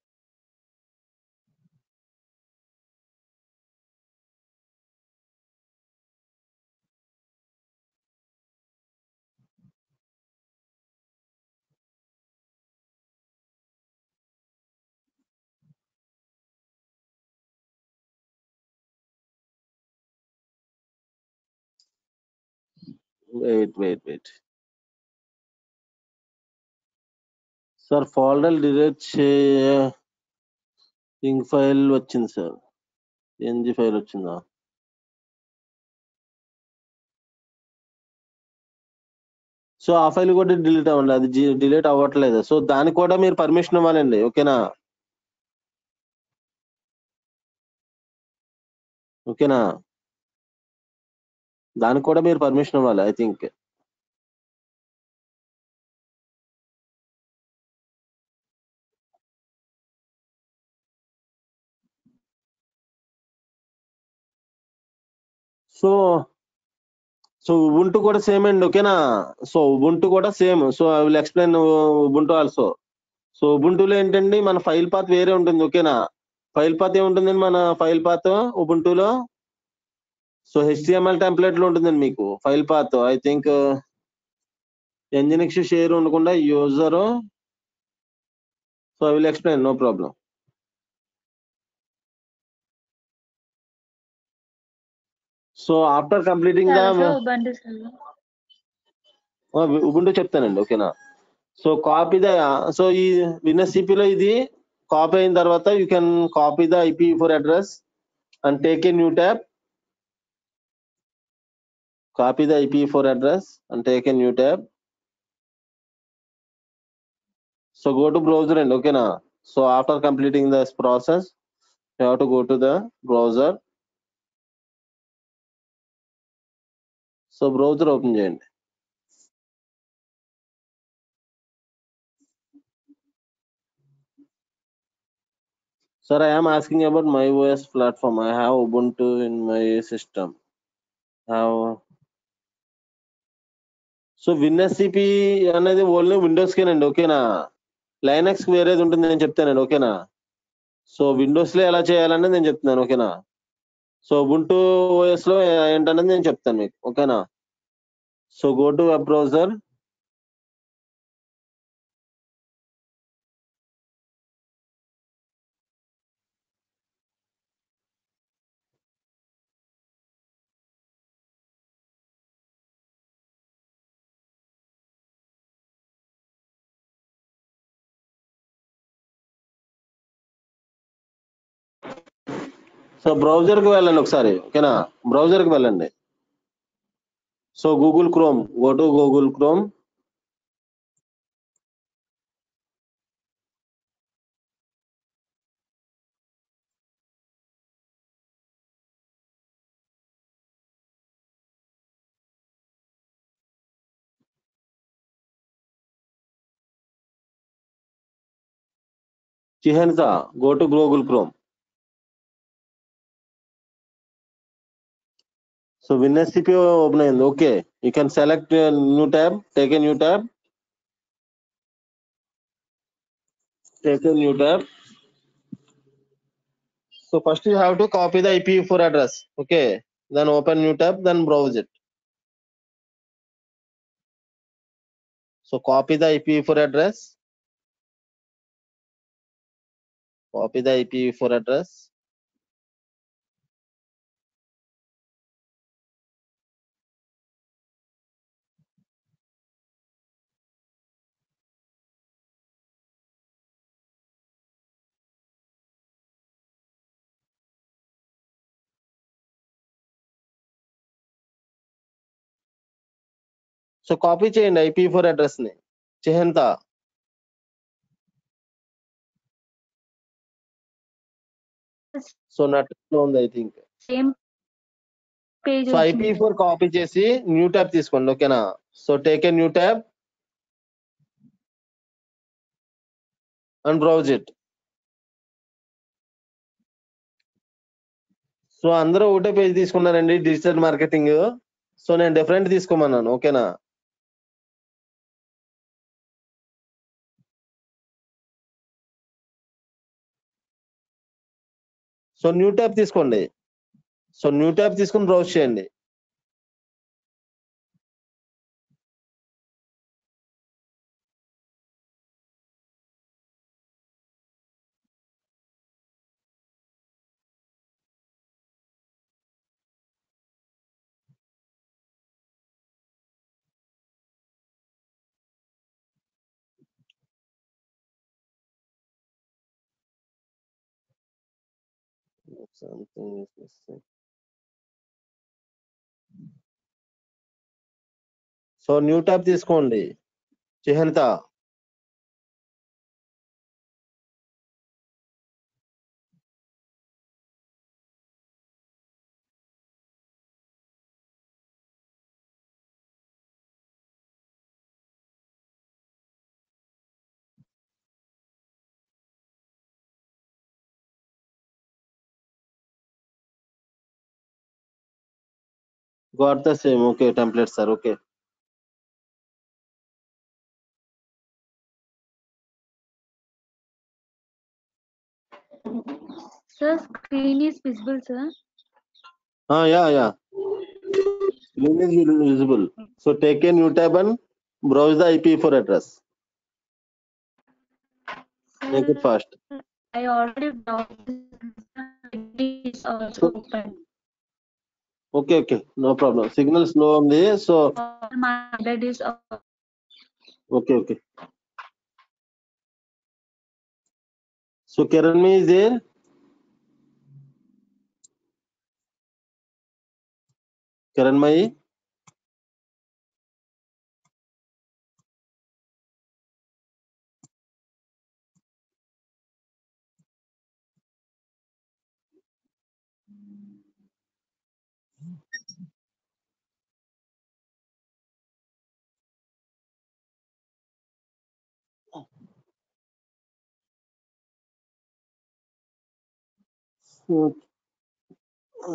Wait. Sir, folder delete ping file వచ్చింది sir. PNG file వచ్చిందా? So ఆ file కూడా delete అవ్వండి, అది delete అవ్వట్లేదు. So దానికి కూడా మీరు పర్మిషన్ ఇవ్వాలండి. ఓకేనా? ఓకేనా? దానికి కూడా మీరు పర్మిషన్ ఇవ్వాలి ఐ థింక్. సో ఉబుంటు కూడా సేమ్ అండి. ఓకేనా? సో ఉబుంటు కూడా same. So I will explain Ubuntu also. So ఉబుంటులో ఏంటండి, మన ఫైల్ పాత్ వేరే ఉంటుంది. ఓకేనా? ఫైల్ పాత్ ఏముంటుందండి మన ఫైల్ పాత్ ఉబుంటులో? సో HTML టెంప్లెట్ లో ఉంటుందండి మీకు file path. I think Nginx share ఉండకుండా user. So I will explain, no problem. So after completing the Ubuntu చెప్తానండి. ఓకేనా? సో కాపీ ద, సో ఈ విన్నర్ సిపిలో ఇది కాపీ అయిన తర్వాత you can copy the IP4 address and take a new tab. Copy the IP4 address and take a new tab. So go to browser and okay na. So after completing this process, you have to go to the browser. So browser open cheyandi. Sir, I am asking about my OS platform. I have Ubuntu in my system. So WinSCP అనేది only Windows కేనండి. ఓకేనా? Linux వేరేది ఉంటుంది, నేను చెప్తానండి. ఓకేనా? So Windows లో ఎలా చేయాలనేది నేను చెప్తున్నాను. ఓకేనా? సో Ubuntu OS లో ఏంటనేది నేను చెప్తాను మీకు. ఓకేనా? So go to web browser. So browser కి వెళ్ళండి ఒకసారి. ఓకేనా? బ్రౌజర్ కి వెళ్ళండి. So Google Chrome, go to Google Chrome. చిహెన్సా, go to Google Chrome. So WinSCP open అయింది. Okay, you can select new tab, take a new tab. So first you have to copy the IP4 address. Okay, then open new tab, then browse it. So copy the IP4 address. Copy the IP4 address. So copy చేయండి IP4 address ని చిహంత. So నెట్లో ఉంది I think. Same page so IP4 copy చేసి new tab తీసుకోండి, ఓకేనా. So take a new tab and browse it. So అందరూ ఒకటే page తీసుకున్నారండి డిజిటల్ మార్కెటింగ్. సో నేను డిఫరెంట్ తీసుకోమన్నాను, ఓకేనా. సో న్యూ ట్యాబ్ తీసుకోండి. సో న్యూ ట్యాబ్ తీసుకుని బ్రౌజ్ చేయండి. Something is missing. So new tab తీసుకోండి చిహంత. Got the same, okay, template sir, okay. sir, screen is visible, sir. Yeah. Screen is visible. So take a new tab and browse the IP4 address. Sir, Make it fast. I already browsed. It is also open. Okay, no problem. Signal slow on the, so My bed is okay. So Kiranmi is there. Kiranmai.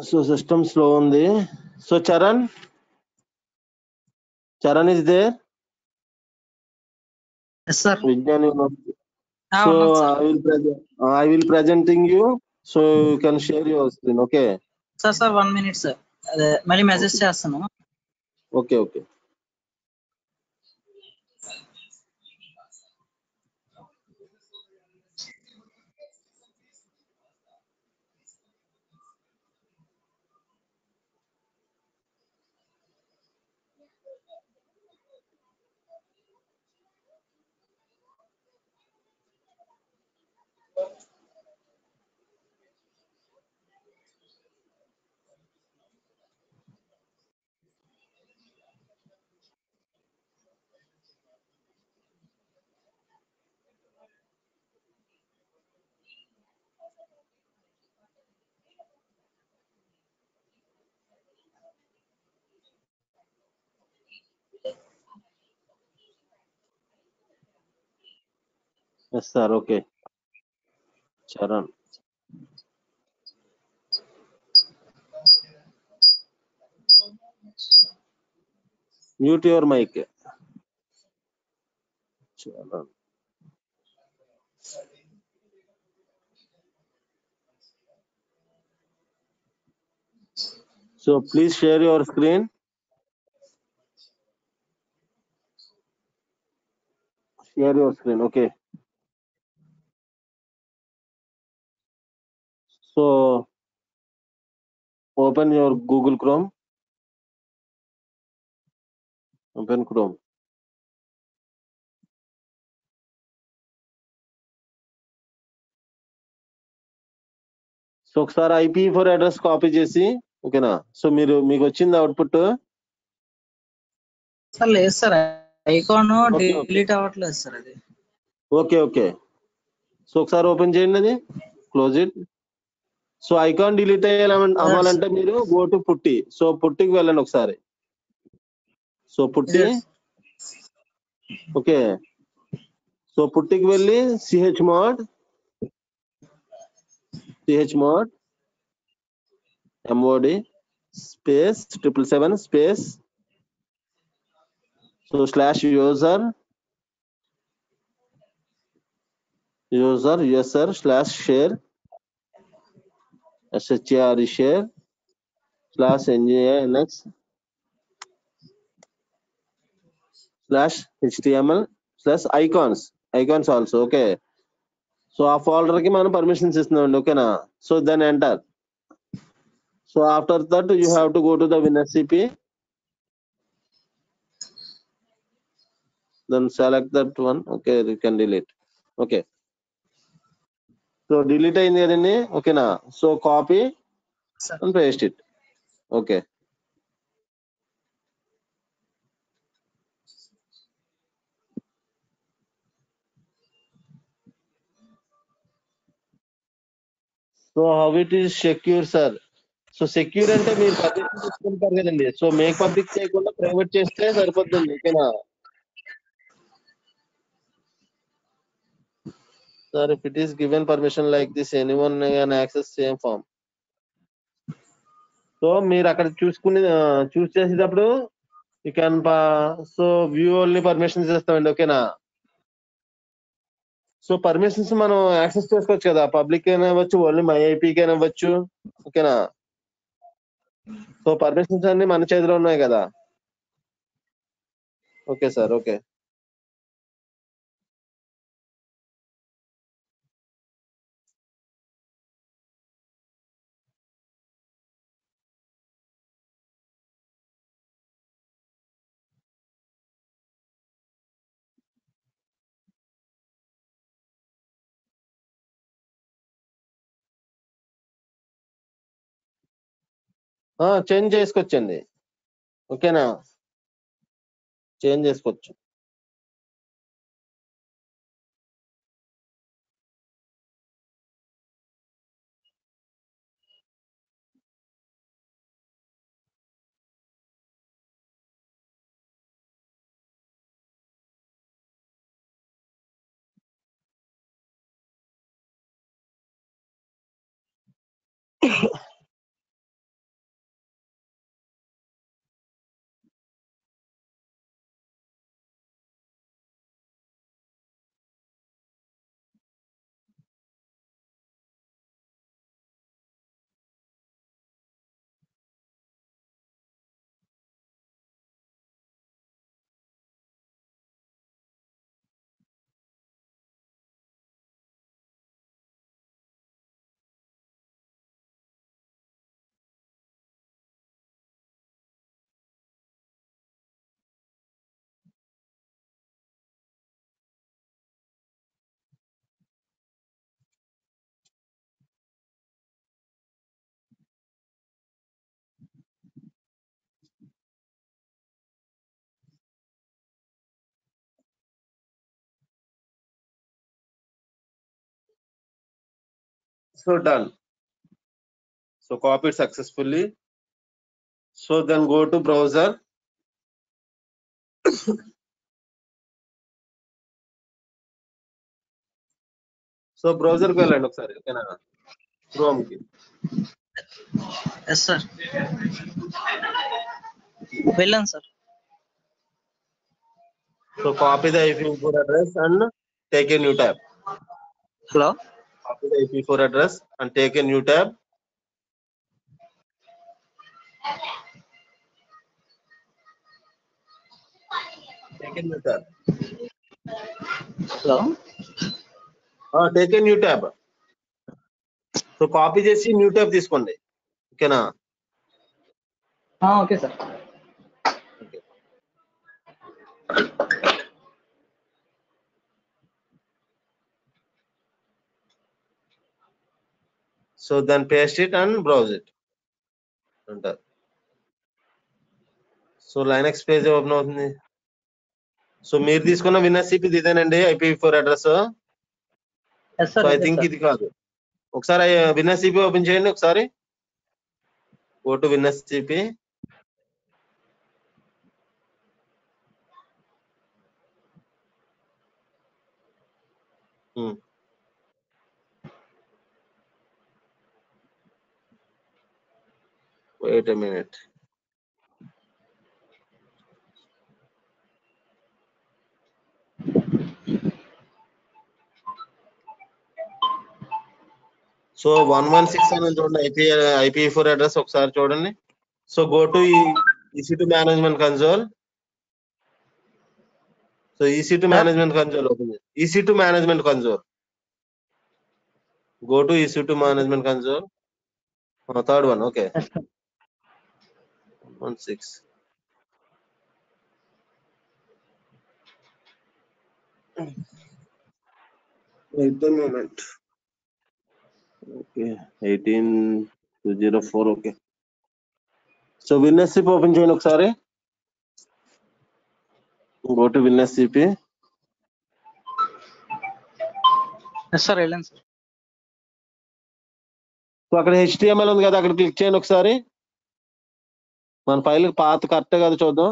So system slow on the. So Charan is there. Yes, sir. Vijnan University. Ah, So sir. I will presenting you, so you can share your screen, okay. Sir, 1 minute, sir. మళ్ళీ message చేస్తాను. Okay. Yes sir, okay. Charan. Mute your mic. Charan. So please share your screen. Share your screen, okay. So open your Google Chrome. Open Chrome. So ఒకసారి IP4 address copy చేసి, ఓకేనా. So మీకు వచ్చింది output. Sir లేదు sir icon okay delete అవ్వట్లేదు sir అది. Okay okay. So ఒకసారి open చేయండి అది, close it. So icon delete అవ్వాలంటే మీరు గో టు పుట్టి. సో పుట్టికి వెళ్ళండి ఒకసారి. సో పుట్టి, ఓకే. సో పుట్టికి వెళ్ళి chmod mod space 777 space, so slash user slash share share slash nginx slash html slash icons also. Okay. So ఆ ఫోల్డర్ కి మనం పర్మిషన్స్ ఇస్తున్నామండి. ఓకేనా. So then enter. So after that you have to go to the WinSCP, then select that one. Okay, you can delete. Okay, so delete అయింది కదండి. ఓకేనా. So copy and paste it. Okay. So how it is secure, sir? So secure అంటే మీరు public చేసుకుంటారు కదండి. So make public చేయకుండా private చేస్తే సరిపోతుంది. ఓకేనా. Sir, if it is given permission like this, anyone can access same form. So మీరు అక్కడ చూస్ చేసేటప్పుడు you can so view only permissions ఇస్తామండి. ఓకేనా. సో పర్మిషన్స్ మనం యాక్సెస్ చేసుకోవచ్చు కదా, పబ్లిక్ అయినా ఇవ్వచ్చు, ఓన్లీ మై ఐపీకి అయినా ఇవ్వచ్చు. ఓకేనా. సో పర్మిషన్స్ అన్ని మన చేతిలో ఉన్నాయి కదా. Okay sir. ఓకే. చేంజ్ చేసుకోవచ్చండి. ఓకేనా. చేంజ్ చేసుకోవచ్చు. So done. So copied successfully. So then go to browser. So browser కి వెళ్ళండి ఒకసారి. ఓకేనా. క్రోమ్ కి. ఎస్ సార్ వెళ్ళాను sir. So copy the IP4 address and take a new tab. Hello. Copy the IP4 address and take a new tab. Take a new tab. Hello. Take a new tab. So copy చేసి new tab తీసుకోండి. ఓకేనా. Okay sir. So then paste it and browse it అంటారు. So Linux page open అవుతుంది. So మీరు తీసుకున్న WinSCP ఇదేనండి IPv4 address. Yes, sir. So I Yes, think sir. ఇది కాదు. ఒకసారి విన్ఎస్సిపి ఓపెన్ చేయండి ఒకసారి. Go to WinSCP. Wait a minute. So 116 అని చూడండి IPv4 అడ్రస్ ఒకసారి చూడండి. So go to EC2 management console. So EC2 management console open చేయండి. EC2 management console. Go to EC2 management console. Third one, okay. Yes, sir. 16. Wait a moment. Okay, 18204, okay. So WinSCP open చేయండి ఒకసారి. Go to WinSCP. Yes, sir. వెళ్ళండి sir. So అక్కడ HTML ఉంది కదా, అక్కడ click చేయండి ఒకసారి. మన ఫైల్ పాత కరెక్ట్ కదా చూద్దాం.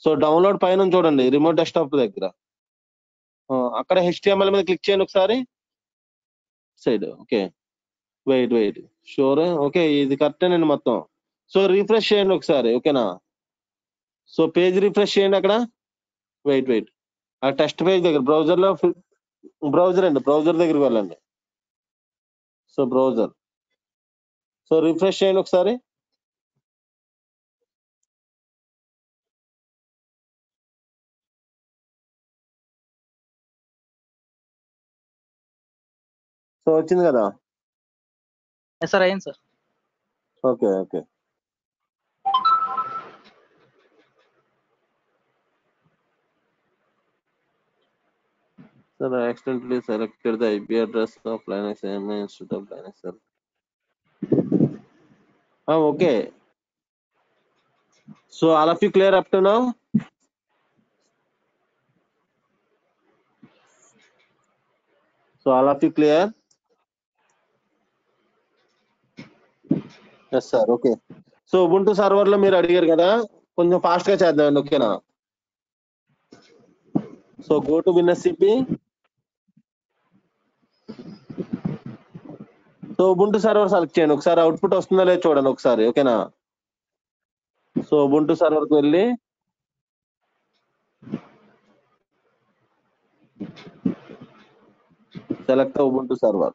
సో డౌన్లోడ్ పైన చూడండి రిమోట్ డెస్క్టాప్ దగ్గర. అక్కడ HTML మీద క్లిక్ చేయండి ఒకసారి. Side okay. Wait sure okay, ఇది కరెక్టేనండి మొత్తం. సో రిఫ్రెష్ చేయండి ఒకసారి, ఓకేనా. సో పేజ్ రిఫ్రెష్ చేయండి అక్కడ. వెయిట్ ఆ టెస్ట్ పేజ్ దగ్గర బ్రౌజర్ దగ్గరికి వెళ్ళండి. So browser. సో రిఫ్రెష్ చేయండి ఒకసారి. సో వచ్చింది కదా. Yes, sir. అయ్యింది sir. Okay. Sir, I accidentally selected the IP address of Linux AMI instead of Linux. Sir. Okay. So all of you clear up to now? So all of you clear? Yes, sir. Okay. So Ubuntu server లో మీరు అడిగారు కదా, కొంచెం fast గా చేద్దామండి, ఓకేనా. So go to WinSCP. So Ubuntu server select చేయండి ఒకసారి. అవుట్పుట్ వస్తుందో లేదో చూడండి ఒకసారి, ఓకేనా. సో Ubuntu సర్వర్ కి వెళ్ళి select the Ubuntu server.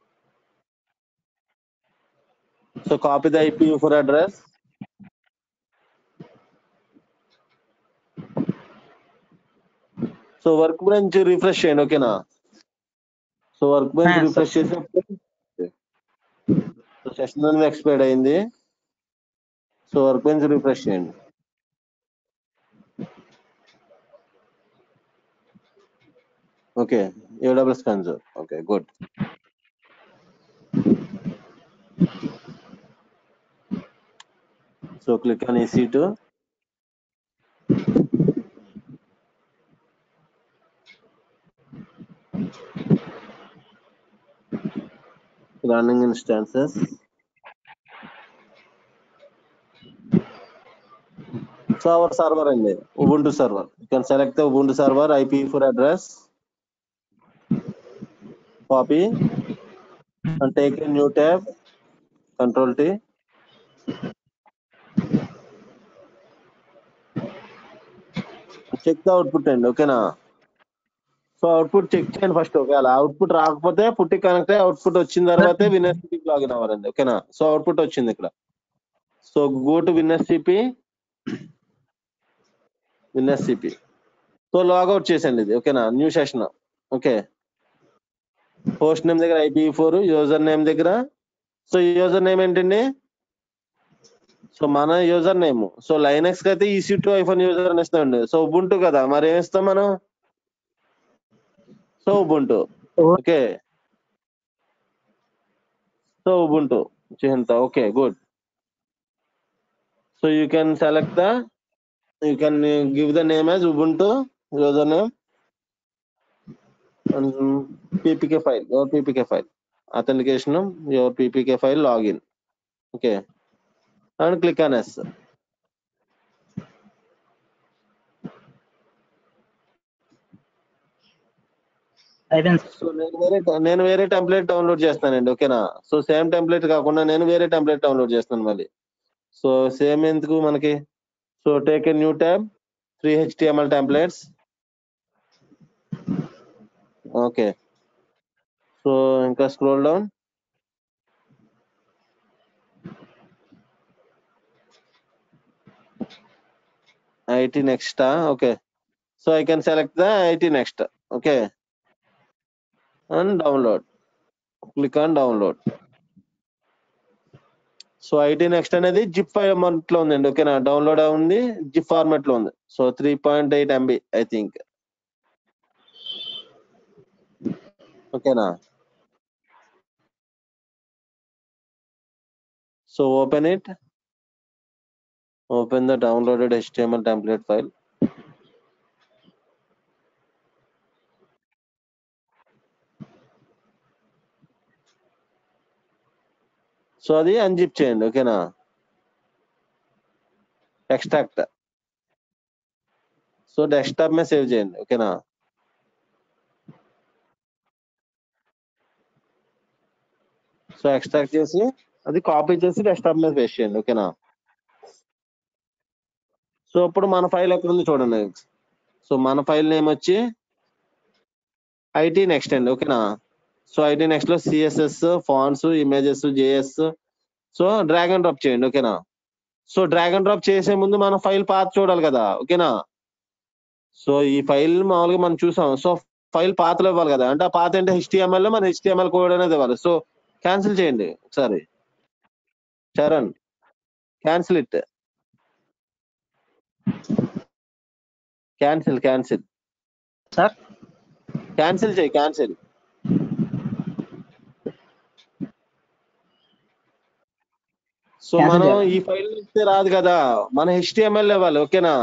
So copy the IPv4 address. So work bench refresh చేయండి, ఓకేనా. సో వర్క్ బెంచ్ రిఫ్రెష్ చేసినప్పుడు సో సెషన్ అనేది ఎక్స్పైర్డ్ అయింది. సో వర్క్ బెంచ్ రిఫ్రెష్ చేయండి. Okay, AWS console. Okay, good. So click on EC2. Running instances. So our server అండి Ubuntu server. You can select the Ubuntu server IPv4 address. Copy and take a new tab. Control T. Check the output అండి, ఓకేనా. So output check చేయండి first. ఒకవేళ output రాకపోతే పుట్టి connect అయ్యి output వచ్చిన తర్వాతే WinSCP లాగిన్ అవ్వాలండి, ఓకేనా. సో అవుట్పుట్ వచ్చింది ఇక్కడ. So go to WinSCP. So logout చేసండి ఇది, ఓకేనా. New session. Okay. Host name దగ్గర IPv4, యూజర్ నేమ్ దగ్గర. సో యూజర్ నేమ్ ఏంటండి? సో మన యూజర్ నేమ్. సో లైనక్స్ కి అయితే EC2 యూజర్ అని ఇస్తామండి. సో Ubuntu కదా, మరి ఏం ఇస్తాం మనం? So Ubuntu. Okay. So Ubuntu చేయంత. Okay, good. So you can select the you can give the name as Ubuntu username and PPK file, your PPK file, authentication, your PPK file login. Okay, and click on yes. అయిపోయింది sir. So నేను వేరే template download చేస్తానండి. ఓకేనా? So same template కాకుండా నేను వేరే template download చేస్తాను మళ్ళీ. సో సేమ్ ఎందుకు మనకి? So take a new tab, 3 HTML టెంప్లెట్స్. ఓకే, సో ఇంకా scroll down. IT next. Okay, so I can select the IT next. Okay, and download. Click on download. So IT next అనేది zip format లో ఉందండి. ఓకేనా? Download ఉంది, zip format లో ఉంది. So 3.8 MB I think. ఓకేనా? So open it. Open the downloaded HTML template file. So అది unzip చేయండి. ఓకేనా? ఎక్స్ట్రాక్ట్. సో డెస్క్టాప్ మీద సేవ్ చేయండి. ఓకేనా? సో ఎక్స్ట్రాక్ట్ చేసి అది కాపీ చేసి డెస్క్టాప్ మీద పేస్ట్ చేయండి. ఓకేనా? సో ఇప్పుడు మన ఫైల్ ఎక్కడ ఉంది చూడండి. సో మన ఫైల్ నేమ్ వచ్చి IT నెక్స్ట్ అండి. ఓకేనా? సో IT నెక్స్ట్ లో CSS, fonts, images, JS. So drag and drop చేయండి. ఓకేనా? సో డ్రాగ్ అండ్ డ్రాప్ చేసే ముందు మన ఫైల్ పాత్ చూడాలి కదా. ఓకేనా? సో ఈ ఫైల్ మామూలుగా మనం చూసాం. సో ఫైల్ పాత్రలో ఇవ్వాలి కదా. అంటే ఆ పాత అంటే HTML లో మన HTML కోడ్ అనేది ఇవ్వాలి. సో క్యాన్సిల్ చేయండి ఒకసారి. Charan, cancel it. Cancel sir cancel చేయి. క్యాన్సిల్. సో Cancel మనం చేయాలా? ఈ ఫైల్ ఇస్తే రాదు కదా, మన HTML ఇవ్వాలి. ఓకేనా?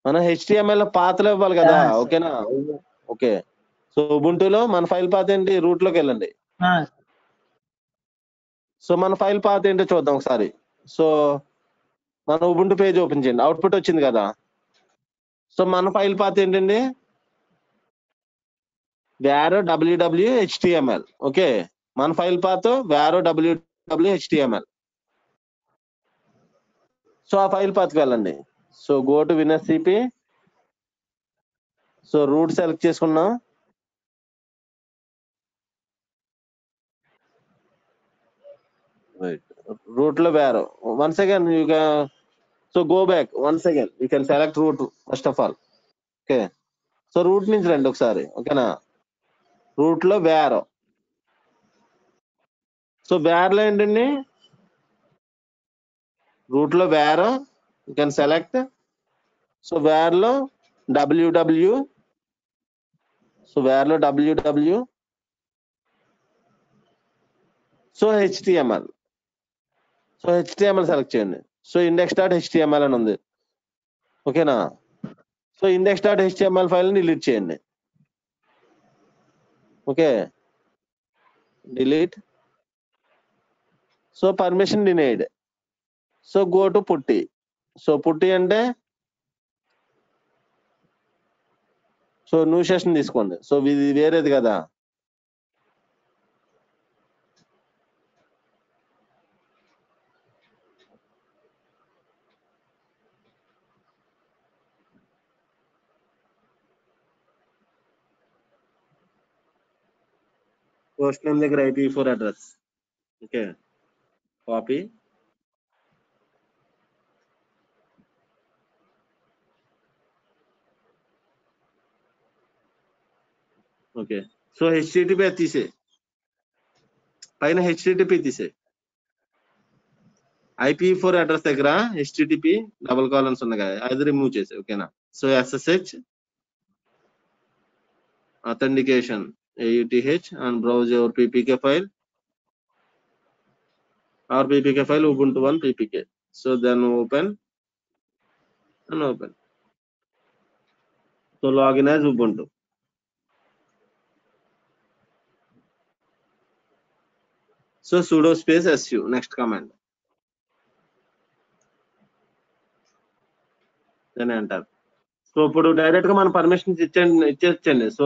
మన HTML పాత్రలో ఇవ్వాలి కదా. Yeah, sir. ఓకేనా? ఓకే, సో ఉబుంటులో మన ఫైల్ పాత్ ఏంటి? రూట్ లోకి వెళ్ళండి. సో మన ఫైల్ పాత్ ఏంటో చూద్దాం ఒకసారి. సో మన ఉబుంటు పేజ్ ఓపెన్ చేయండి. అవుట్పుట్ వచ్చింది కదా. సో మన ఫైల్ పాత్ ఏంటండి? var www HTML. ఓకే, మన file path var www HTML. So ఆ ఫైల్ పాత్కి వెళ్ళండి. So go to WinSCP. So root select చేసుకున్నాం. రూట్ లో var. Once again you can, so go back once again you can select root first of all. Okay, so root నుంచి రండి ఒకసారి. ఓకేనా? Root లో var. సో var లో ఏంటండి? Route లో var you can select. So var లో www. So var లో www. So HTML. So HTML select చేయండి. సో index.html అని ఉంది. ఓకేనా? సో index.html ఫైల్ ని డిలీట్ చేయండి. Okay, delete. So permission denied. So go to పుట్టి. సో పుట్టి అంటే సో న్యూ సెషన్ తీసుకోండి. సో ఇది వేరేది కదా. పోస్ట్ నేమ్ దగ్గర IPv4 address. Okay, copy. Okay, so HTTP అది తీసే, పైన HTTP తీసే. IPv4 అడ్రస్ దగ్గర HTTP డబుల్ కాలన్స్ ఉన్నాయి కదా, అది రిమూవ్ చేసే. ఓకేనా? So SSH authentication AUTH and browse your PPK file. our ppk file ubuntu 1 ppk. So then open and open. So login as ubuntu. So sudo space su, next command, then enter. So ఇప్పుడు direct గా మన permissions ఇచ్చేచ్చండి. So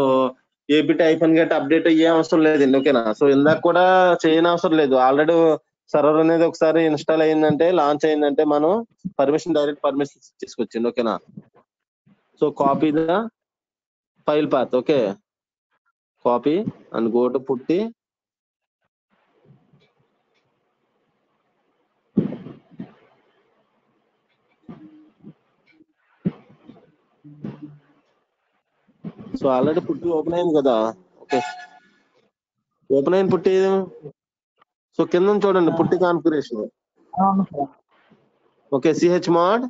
AP type అని గట్టి update అయ్యే అవసరం లేదండి. ఓకేనా. So ఇందాక కూడా చేయని అవసరం లేదు. ఆల్రెడీ సర్వర్ అనేది ఒకసారి ఇన్స్టాల్ అయిందంటే, లాంచ్ అయిందంటే మనం డైరెక్ట్ పర్మిషన్స్ తీసుకొచ్చండి. ఓకేనా. So copy the file path. Okay, copy and go to పుట్టి. సో ఆల్రెడీ పుట్టి ఓపెన్ అయింది కదా. ఓకే, ఓపెన్ అయిన పుట్టి. సో కింద చూడండి పుట్టి కాన్ఫిగరేషన్. అవును సార్. Okay, chmod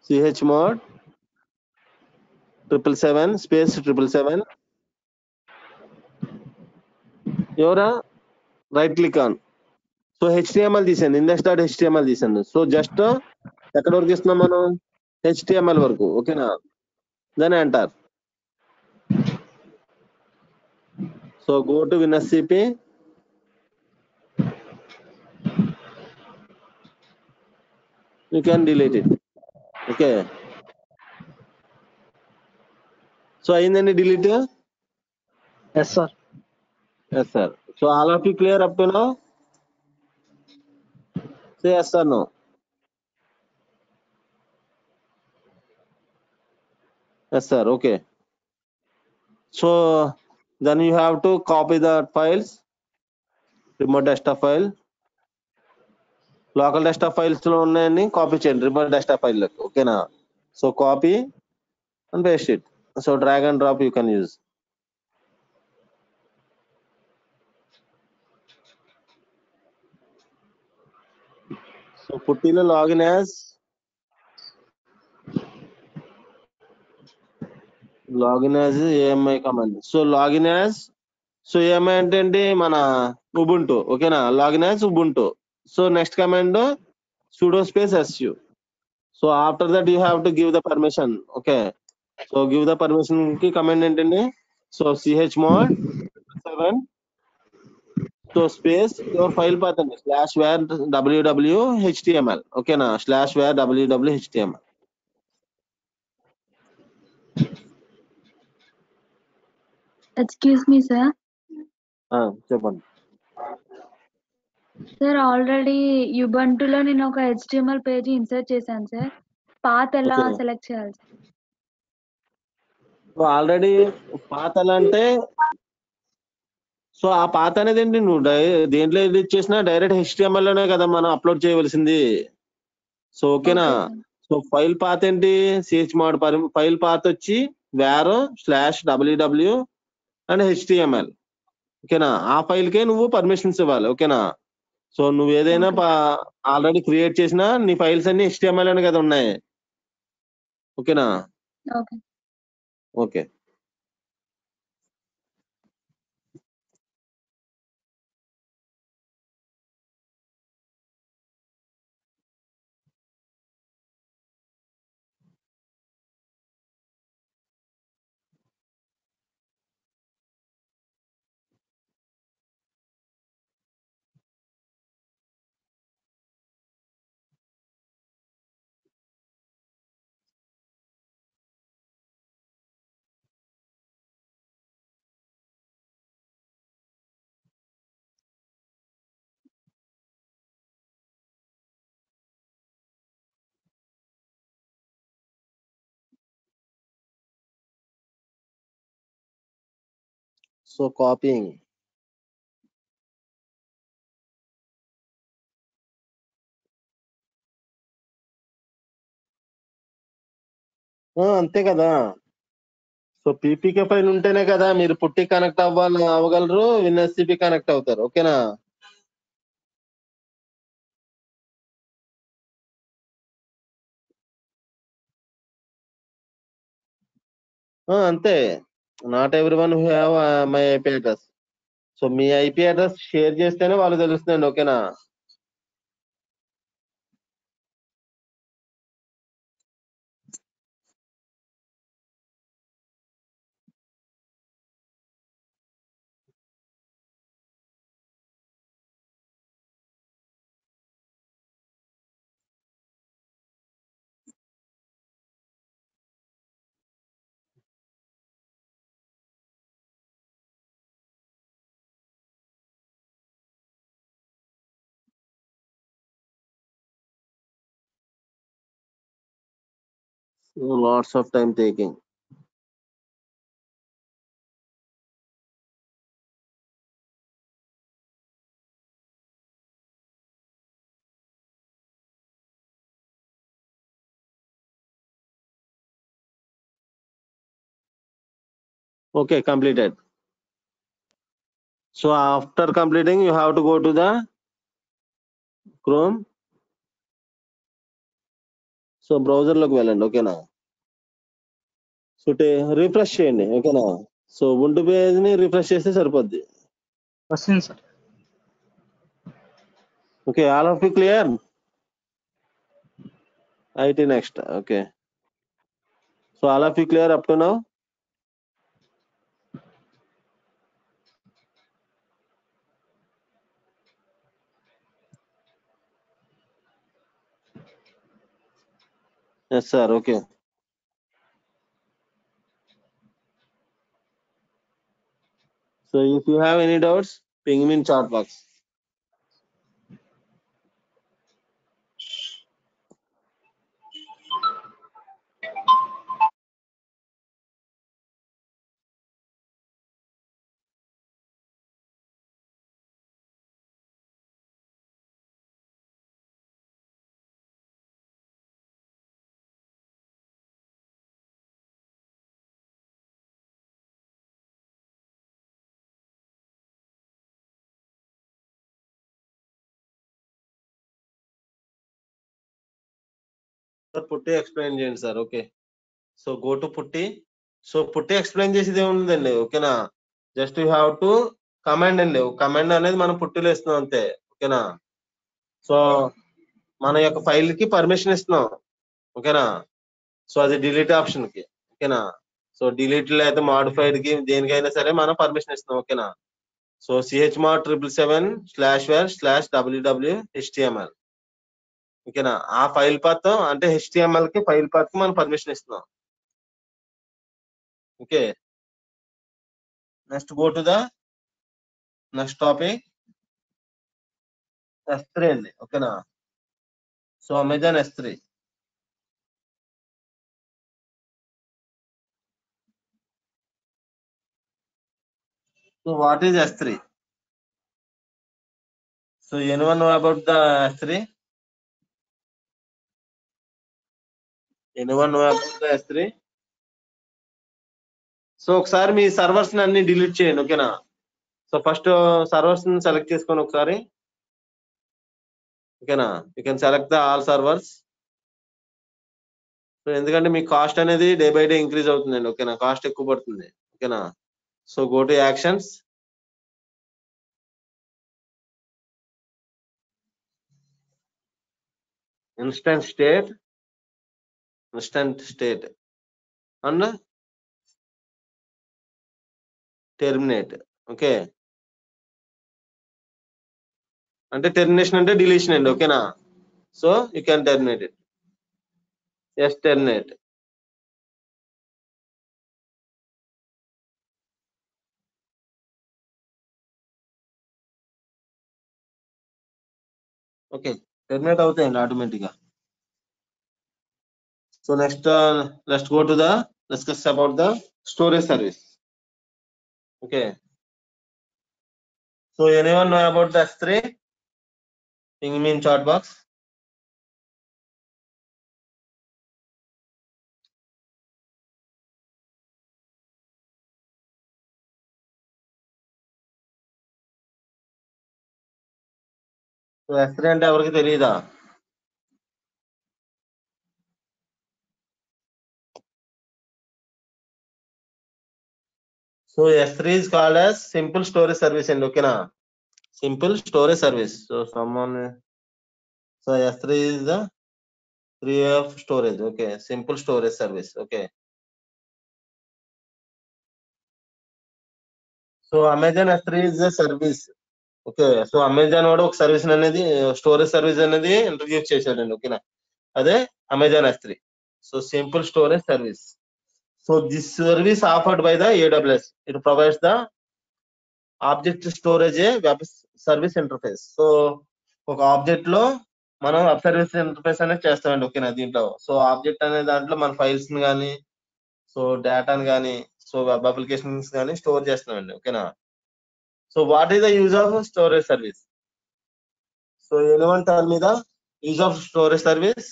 777 space 777. ఎవరా right click on. So HTML తీసాను, index.html తీసాను. సో జస్ట్ ఎక్కడ వరకు ఇస్తున్నాం మనం, HTML వరకు. ఓకేనా. Then enter. So go to WinSCP. You can delete it. Okay. So అయిందండి delete. Yes sir. Yes sir. So all of you clear up to now. Say yes or no. Yes sir. Okay. So then you have to copy the files, remote desktop file. Local desktop files లో ఉన్నాయని copy చేయండి remote desktop file లోకి. ఓకేనా. So copy and paste it. So drag and drop you can use. So పుట్టిలో login as AMI command. So login as, so AMI అంటే ఏంటి, మన ubuntu. ఓకేనా. login as ubuntu. So next command sudo space su. So after that you have to give the permission. Okay. So give the permission ki command ఏంటండి, so chmod 7, so space your file path అండి /var www.html. ఓకేనా. /var www.html. Excuse me, sir. చెప్పండి. Sir already యుబంటులో నేను ఒక HTML page insert చేశాను sir. Path ఎలా Okay. Select చేయాలి sir? So already పాత ఎలా అంటే, సో ఆ పాత అనేది ఏంటి, నువ్వు దేంట్లో ఎడిట్ చేసినా డైరెక్ట్ HTML లోనే కదా మనం అప్లోడ్ చేయవలసింది. సో ఓకేనా. Okay, sir. So file path ఏంటి, chmod ఫైల్ పాత్ వచ్చి var /ww అండ్ HTML. ఓకేనా. ఆ ఫైల్ కే నువ్వు పర్మిషన్స్ ఇవ్వాలి. ఓకేనా. సో నువ్వు ఏదైనా ఆల్రెడీ క్రియేట్ చేసినా నీ ఫైల్స్ అన్ని HTML అనే కదా ఉన్నాయి. ఓకేనా. Okay. ఓకే. So copying. అంతే కదా. సో పీపీకే ఫైల్ ఉంటేనే కదా మీరు పుట్టి కనెక్ట్ అవ్వగలరు, WinSCP కనెక్ట్ అవుతారు. ఓకేనా. అంతే. Not every one who have my IP address. So me IP address share చేస్తేనే వాళ్ళు తెలుస్తుందండి. ఓకేనా? So lots of time taking. Okay, completed. So after completing, you have to go to the Chrome. So browser లోకి వెళ్ళండి. ఓకేనా? So refresh చేయండి. ఓకేనా? So ఉంటు పేజ్ ని రిఫ్రెష్ చేస్తే సరిపోద్ది. వస్తుంది sir. Okay, all of you clear? IT next. Okay, so all of you clear up to now? Yes sir. Okay, so if you have any doubts ping me in chat box. Sir PuTTY explain చేయండి sir. Okay, so go to పుట్టి. So PuTTY explain చేసేది ఏముందండి? ఓకేనా? Just you have to command అండి. Command అనేది మనం పుట్టిలో ఇస్తున్నాం అంతే. ఓకేనా? సో మన యొక్క ఫైల్ కి పర్మిషన్ ఇస్తున్నాం. ఓకేనా? సో అది డిలీట్ ఆప్షన్ కి. ఓకేనా? సో డిలీట్ లేదా మాడిఫైడ్ కి దేనికైనా సరే మనం పర్మిషన్ ఇస్తున్నాం. ఓకేనా? So chmod 777/www.html. ఓకేనా? ఆ ఫైల్ పాత్ అంటే HTML కి ఫైల్ పాత్ కి మనం పర్మిషన్ ఇస్తున్నాం. Okay, next go to the next topic S3 అండి. ఓకేనా? So Amazon S3. So what is S3? So anyone know about the S3? anyone know about the S3? So ఒకసారి మీ servers అన్ని delete చేయండి. ఓకేనా? So first servers select చేసుకొని ఒకసారి. ఓకేనా? You can select the all servers. So ఎందుకంటే మీ cost అనేది డే బై డే ఇంక్రీజ్ అవుతుందండి. ఓకేనా? కాస్ట్ ఎక్కువ పడుతుంది. ఓకేనా? So go to actions. Instance state and terminate. Okay, అంటే టెర్మినేషన్ అంటే డిలీషన్ అండి. ఓకేనా? So you can terminate it. Yes, terminate. Okay, terminate అవుతాయండి ఆటోమేటిక్ గా. So next let's go to the discuss about the storage service. Okay, so anyone know about the S3? Ping me in chat box. So S3 అంటే ఎవరికి తెలియదా? So So S3 is called as simple storage service and okay na, simple storage service. So S3 is the 3 of storage, okay, simple storage service, okay. So Amazon S3 is a service, okay. So Amazon వాడు ఒక service అనేది storage service అనేది introduce చేశాడండి, ఓకేనా, అదే Amazon S3. So simple storage service. So this service offered by the AWS, it provides the object storage web service interface. So ఒక object లో మనం వెబ్ సర్వీస్ ఇంటర్ఫేస్ అనేది చేస్తామండి, ఓకేనా. దీంట్లో సో ఆబ్జెక్ట్ అనే దాంట్లో మన ఫైల్స్ ని కానీ, సో డేటాను కానీ, సో వెబ్ అప్లికేషన్స్ కానీ స్టోర్ చేస్తున్నామండి, ఓకేనా. So what is the use of storage service? So anyone tell me the use of storage service?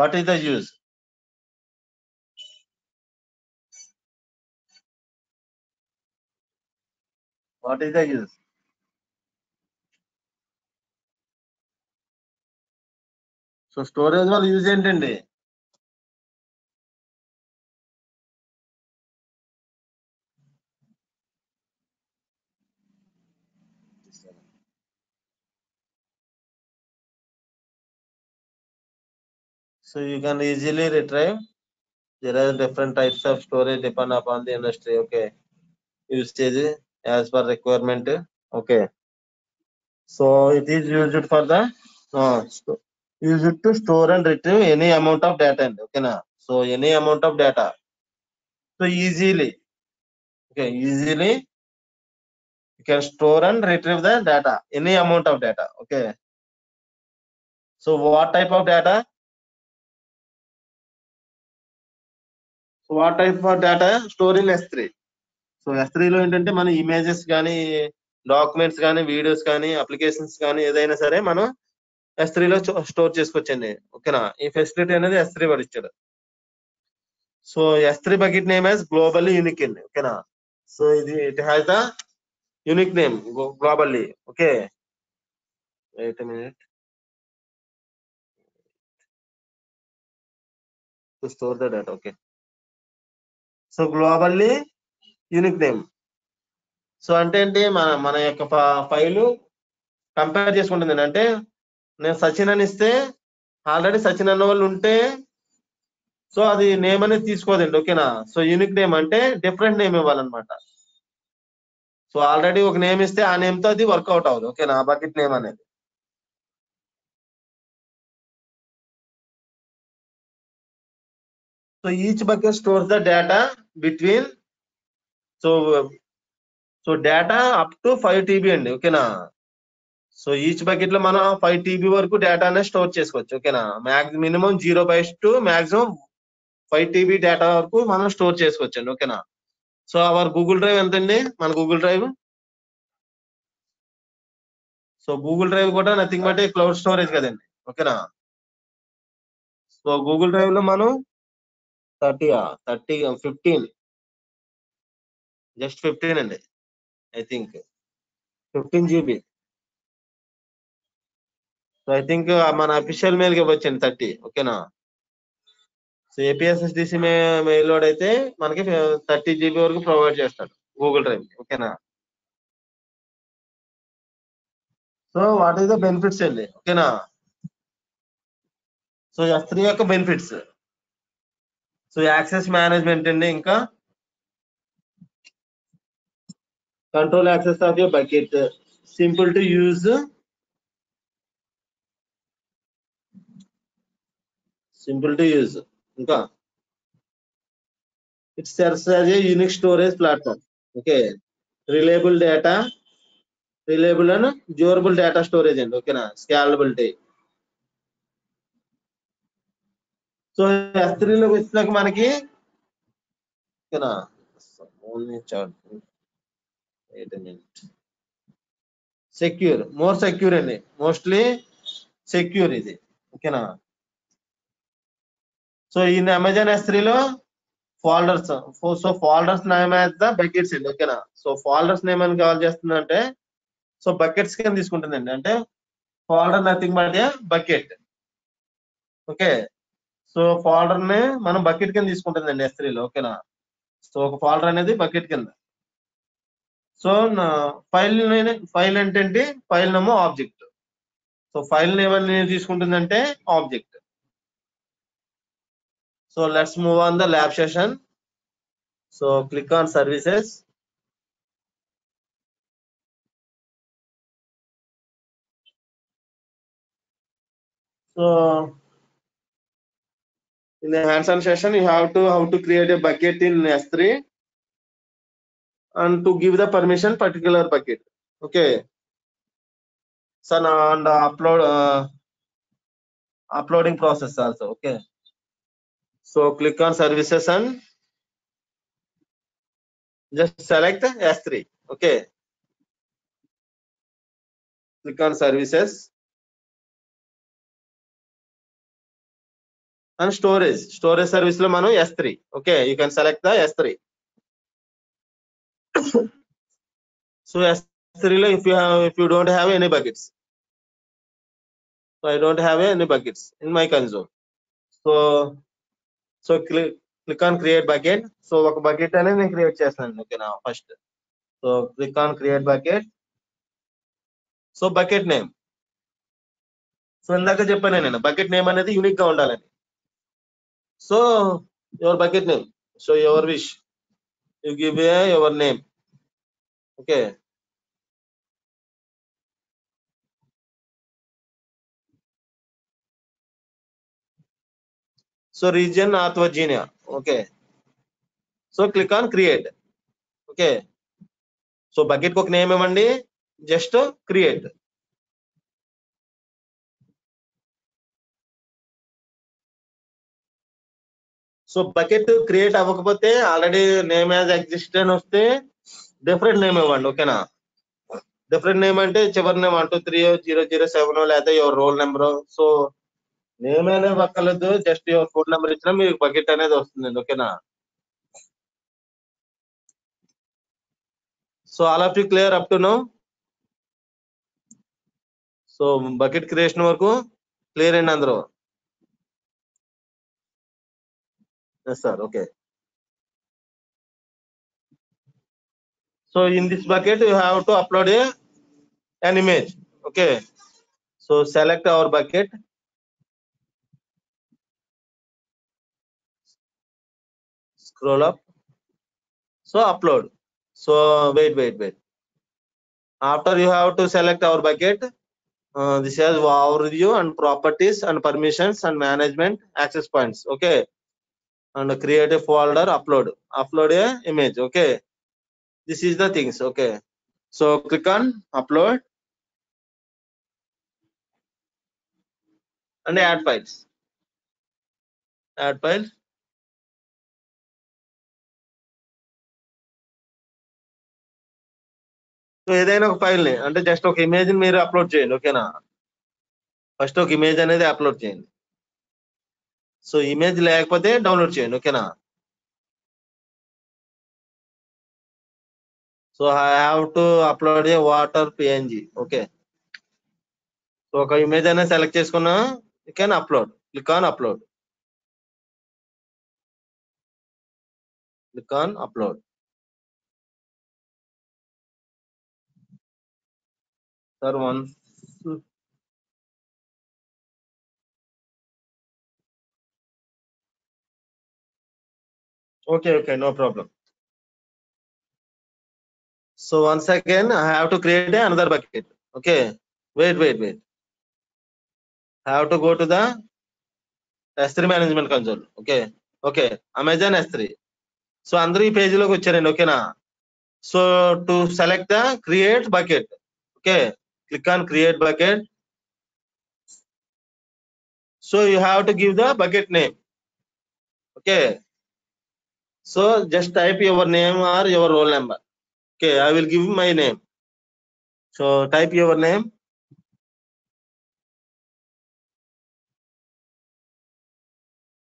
What is the use? What is the use? So storage వల్ల use ఏంటండి? So you can easily retrieve. There are different types of storage depend upon the industry, okay. Usage as per requirement, okay. So it is used for the used to store and retrieve any amount of data, okay na. So any amount of data, so easily, okay, easily you can store and retrieve the data, any amount of data, okay. So what type of data? So what type of data store in S3? So S3 లో ఏంటంటే మన images కానీ, documents కానీ, videos కానీ, applications కానీ ఏదైనా సరే మనం S3 లో స్టోర్ చేసుకోవచ్చండి, ఓకేనా. ఈ ఫెసిలిటీ అనేది S3 వాడు ఇచ్చాడు. So S3 bucket name as globally unique అండి, ఓకేనా. సో ఇది it has the unique name globally, okay. Wait a minute to store the data, okay. So globally unique name. So అంటే ఏంటి, మన యొక్క ఫైలు కంపేర్ చేసుకుంటుంది. అంటే నేను సచిన్ అని ఇస్తే ఆల్రెడీ సచిన్ అన్న వాళ్ళు ఉంటే సో అది నేమ్ అనేది తీసుకోదండి, ఓకేనా. సో యూనిక్ నేమ్ అంటే డిఫరెంట్ నేమ్ ఇవ్వాలన్నమాట. సో ఆల్రెడీ ఒక నేమ్ ఇస్తే ఆ నేమ్ తో అది వర్కౌట్ అవ్వదు, ఓకేనా, బకెట్ నేమ్ అనేది. So each bucket stores the data between so data up to 5 TB అండి, ఓకేనా. సో ఈచ్ బకెట్ లో మనం 5 TB వరకు డేటా అనేది స్టోర్ చేసుకోవచ్చు, ఓకేనా. Minimum 0 bytes to maximum 5 TB data వరకు మనం స్టోర్ చేసుకోవచ్చు అండి, ఓకేనా. సో అవర్ గూగుల్ డ్రైవ్ ఎంతండి? మన Google drive, so Google drive కూడా నథింగ్ బట్ క్లౌడ్ స్టోరేజ్ కదండి, ఓకేనా. సో గూగుల్ డ్రైవ్ లో మనం 15 జస్ట్ 15 అండి, I think 15 GB. So I think మన అఫీషియల్ మెయిల్ కి ఇవ్వచ్చండి 30, ఓకేనా. సో APSSDC మెయిల్ లోడ్ అయితే మనకి 30 GB వరకు ప్రొవైడ్ చేస్తాడు గూగుల్ డ్రైవ్, ఓకేనా. So what is the benefits అండి, ఓకేనా. సో S3 యొక్క బెనిఫిట్స్, సో యాక్సెస్ మేనేజ్మెంట్ అండి, ఇంకా control access of your bucket, simple to use, ఇంకా it serves as a unique storage platform, okay. Reliable and durable data storage అండి, ఓకేనా. Scalability. So S3 లోకి వచ్చినాక మనకి, ఓకేనా, మోర్ సెక్యూర్ అండి, మోస్ట్లీ సెక్యూర్ ఇది, ఓకేనా. సో ఈ అమెజాన్ S3 లో folders, so folders name as the buckets అండి, ఓకేనా. సో ఫోల్డర్స్ నేమ్ అని కాల్ చేస్తుందంటే సో బకెట్స్ కింద తీసుకుంటుందండి. అంటే folder nothing but A bucket, okay. So folder ని మనం బకెట్ కింద తీసుకుంటుందండి S3 లో, ఓకేనా. సో ఒక ఫోల్డర్ అనేది బకెట్ కింద. సో ఫైల్ అంటే file name object. So file name అనేది తీసుకుంటుందంటే object. So let's move on the lab session. So click on services. So in the hands-on session, you have to how to create a bucket in S3 and to give the permission particular bucket. Okay. So now and uploading process also. Okay. So click on services and just select S3. Okay. Click on services and storage. Storage service lo manu S3. Okay. You can select the S3. So S3 lo if you don't have any buckets. So I don't have any buckets in my console. So click on create bucket. So ఒక bucket అనేది నేను create చేస్తాను. ఓకేనా first. So click on create bucket. So bucket name. So ఇందాక చెప్పాను నేను bucket name అనేది unique గా ఉండాలని. So your bucket name. So your wish. You give your name. Okay. So region North Virginia. Okay. So click on create. Okay. So bucket కి ఒక name ఇవ్వండి. Just create. So bucket create అవ్వకపోతే already name as exist అని వస్తే different name ఇవ్వండి. ఓకేనా. Different name అంటే చివరి నేమ్ 1230007 లేదా your roll number. So name అనేది అక్కర్లేదు, జస్ట్ యువర్ ఫోన్ నెంబర్ ఇచ్చినా మీకు బకెట్ అనేది వస్తుంది. ఓకేనా. So all of you clear up to now. So bucket creation వరకు క్లియర్ అండి అందరూ. Yes sir. Okay. So in this bucket you have to upload an image. Okay. So select our bucket. Scroll up. So upload. So wait. After you have to select our bucket. This has overview and properties and permissions and management access points. Okay. And create a folder. Upload a image. Okay. This is the things. Okay. So click on upload and add files. Add files. So ఏదైనా ఒక file ని అంటే just ఒక image ని మీరు upload చేయండి. ఓకేనా. First ఒక ఇమేజ్ అనేది అప్లోడ్ చేయండి. సో ఇమేజ్ లేకపోతే డౌన్లోడ్ చేయండి. ఓకేనా. So I have to upload A water PNG. Okay. So ఒక ఇమేజ్ అనేది సెలెక్ట్ చేసుకున్నా you can upload. Click on upload. Click on upload. Sir once okay, no problem. So once again I have to create another bucket. Okay. Wait. I have to go to the S3 management console. Okay. Amazon S3. So అందరూ ఈ page లోకి వచ్చారండి. ఓకేనా. So to select the create bucket. Okay. Click on create bucket. So you have to give the bucket name. Okay. So just type your name or your roll number. Okay, I will give my name. So type your name.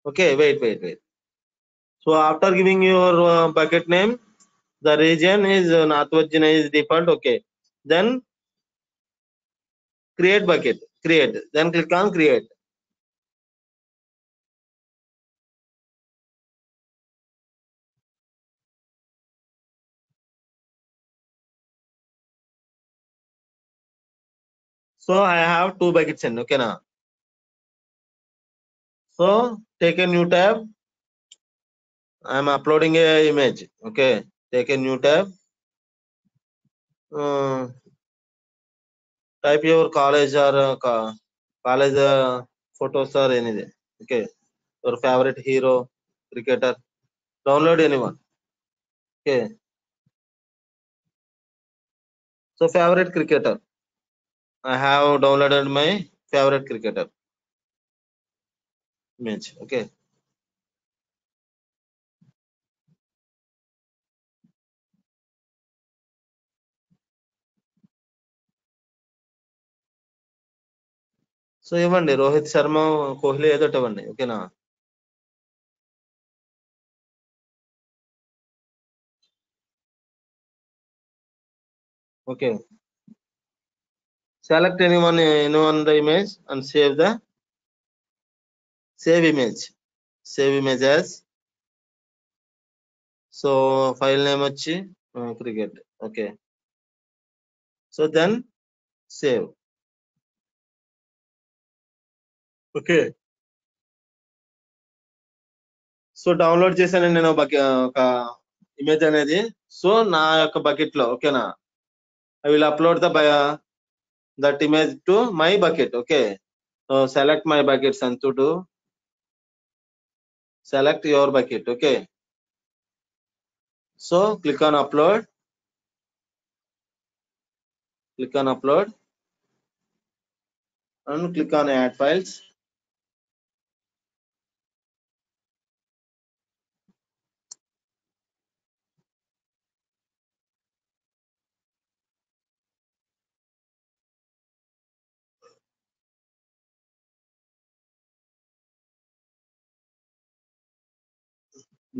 Okay, wait. So after giving your bucket name, the region is North Virginia is default. Okay, then create bucket. Create. Then click on create. So I have 2 buckets in, okay na. So take a new tab. I am uploading a image, okay. Take a new tab. Type your college or college photos or anything, okay. Your favorite hero, cricketer, download anyone, okay. So favorite cricketer, I have downloaded my favorite cricketer image, okay. So ఇవ్వండి రోహిత్ శర్మ కోహ్లీ ఏదో ఇవ్వండి, ఓకేనా. Okay, select anyone the image and save image as. So file name వచ్చి cricket, okay. So then save, okay. So download చేశాను నేను ఒక image అనేది. So నా యొక్క బకెట్ లో, ఓకేనా. I will upload that image to my bucket, okay. So select my bucket, Santu, to select your bucket, okay. So click on upload, and click on add files.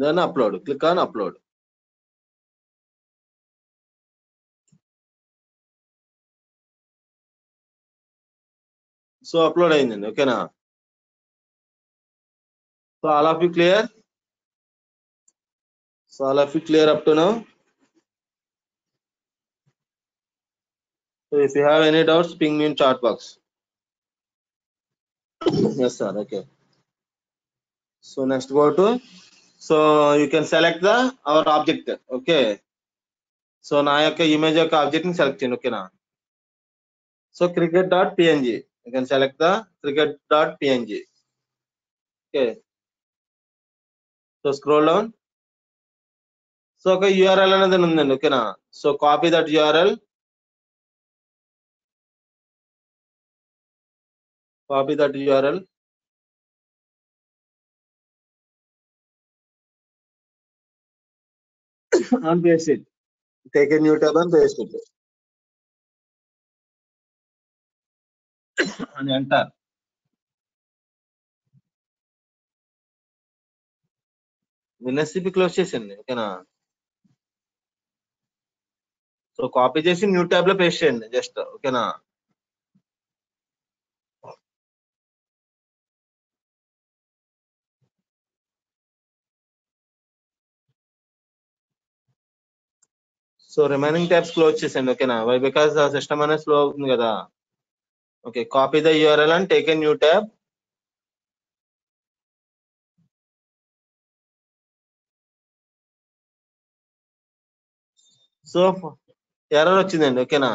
Then upload, click on upload. So upload అయిందండి, ఓకేనా. So all of you clear? So all of you clear up to now? So if you have any doubts, ping me in chat box. Yes sir, okay. So next go to, so you can select our object, okay. So నా యొక్క image యొక్క object ని select చేయండి, ఓకేనా. So cricket.png, you can select the cricket.png, okay. So scroll down. So ఒక URL అనేది ఉందండి, ఓకేనా. So copy that URL, and paste it. Take a new tab and paste it and enter. WinSCP close చేసేయండి, ఓకేనా. So copy చేసి new tab లో paste చేయండి just, ఓకేనా. సో రిమైనింగ్ ట్యాబ్స్ క్లోజ్ చేసేయండి, ఓకేనా. వై బికాస్ ఆ సిస్టమ్ అనేది స్లో అవుతుంది కదా. Okay, copy the URL and take a new tab. So error వచ్చిందండి, ఓకేనా.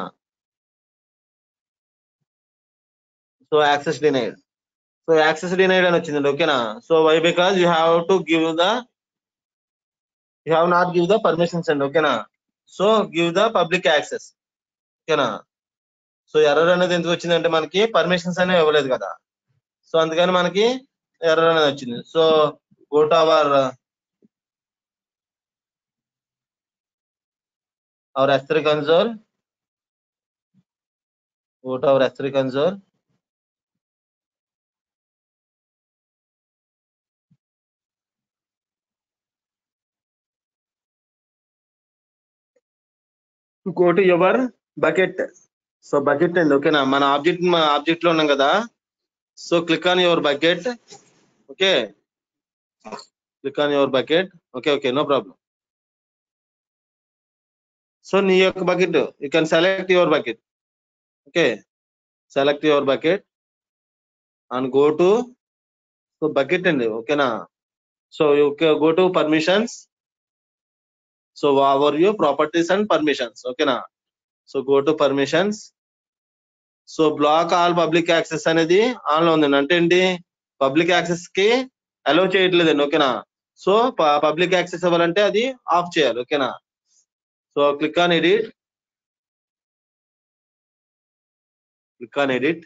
సో యాక్సెస్ డినైడ్, అని వచ్చిందండి, ఓకేనా. So why because you have not give the permissions అండి, ఓకేనా. So give the public access, ఓకేనా. సో ఎర్రర్ అనేది ఎందుకు వచ్చిందంటే మనకి పర్మిషన్స్ అనేవి ఇవ్వలేదు కదా. సో అందుకని మనకి ఎర్రర్ అనేది వచ్చింది. So go to our S3 console, go to your bucket. So bucket అండి, ఓకేనా. మన ఆబ్జెక్ట్ లో ఉన్నాం కదా. So click on your bucket, okay. Click on your bucket, okay, no problem. So నీ యొక్క bucket, you can select your bucket, okay. select your bucket and go to bucket and okay na. So you go to permissions. So overview, properties and permissions, okay na. So go to permissions. So block all public access అనేది on లో ఉంది అంటే ఏంటి public access కి allow చేయట్లేదండి ఓకేనా. So public access అవ్వాలంటే అది ఆఫ్ చేయాలి ఓకేనా. So click on edit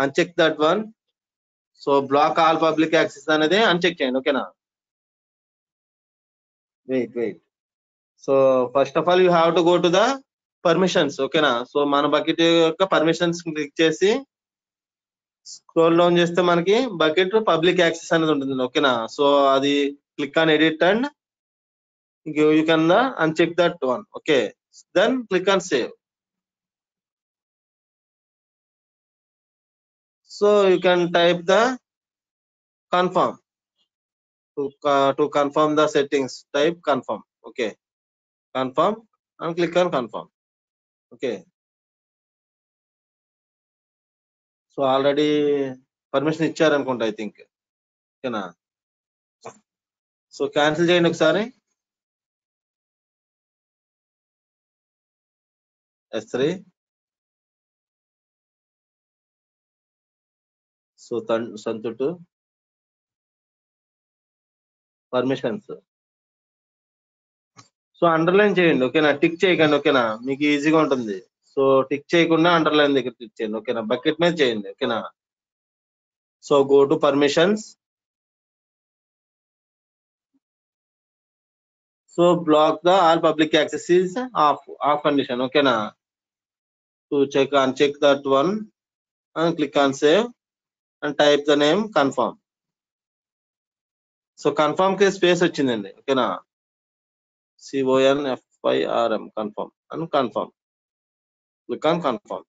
uncheck that one. So block all public access అనేది అన్చెక్ చేయండి ఓకేనా. Wait so first of all you have to go to the permissions ఓకేనా. సో మన బకెట్ యొక్క పర్మిషన్స్ క్లిక్ చేసి స్క్రోల్ డౌన్ చేస్తే మనకి bucket public access అనేది ఉంటుంది ఓకేనా. సో అది click on edit and you can uncheck that one okay. Then click on save. So you can type the confirm to confirm the settings. Type confirm okay, confirm and click on confirm okay. So already permission ఇచ్చారు అనుకుంటా I think ఓకేనా. So cancel చేయండి ఒకసారి. S3 so సంతుటు permissions. So underline చేయండి ఓకేనా, tick చేయకండి ఓకేనా, మీకు ఈజీగా ఉంటుంది. సో టిక్ చేయకుండా అండర్లైన్ దగ్గర క్లిక్ చేయండి ఓకేనా, బకెట్ మీద చేయండి ఓకేనా. So go to permissions. So block the all public access is off condition ఓకేనా. To check that one and click on save and type the name confirm. So confirm కి space వచ్చిందండి ఓకేనా, CONFIRM confirm and confirm. Click on confirm.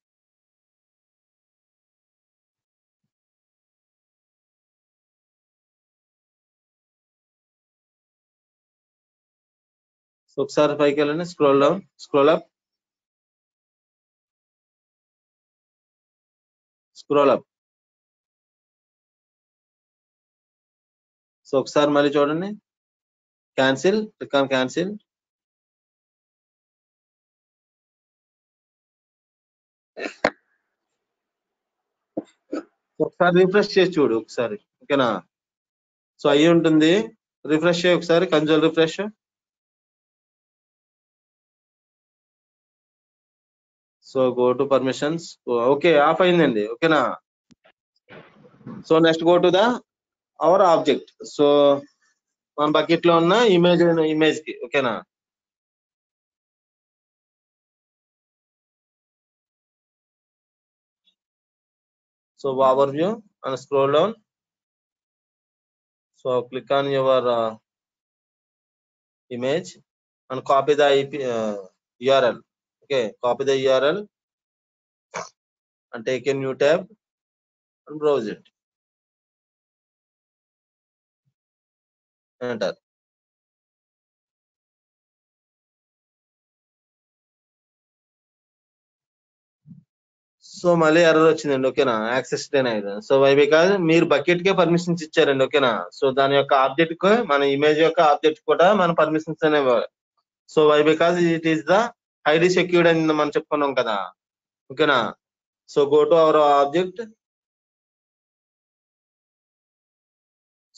So ఒకసారి పైకి వెళ్ళండి, scroll down, scroll up, scroll up. So ఒకసారి మళ్ళీ చూడండి, cancel, click on cancel. ఒకసారి రిఫ్రెష్ చేసి చూడు ఒకసారి ఓకేనా. సో అయ్యి ఉంటుంది, రిఫ్రెష్ చేయి ఒకసారి, console refresh. So go to permissions okay, off అయిందండి ఓకేనా. So next go to the our object. So మన బకెట్ లో ఉన్న ఇమేజ్ కి ఓకేనా. So overview and scroll down. So click on your image and copy the IP URL okay, copy the URL and take a new tab and browse it, enter. So మళ్ళీ error వచ్చిందండి ఓకేనా, access denied. So why because మీరు bucket కే permissions ఇచ్చారండి ఓకేనా. So దాని యొక్క object కు, మన ఇమేజ్ యొక్క ఆబ్జెక్ట్ కూడా మన పర్మిషన్స్ అనేవి. So why because it is the highly secured అని మనం చెప్పుకున్నాం కదా ఓకేనా. So go to our object.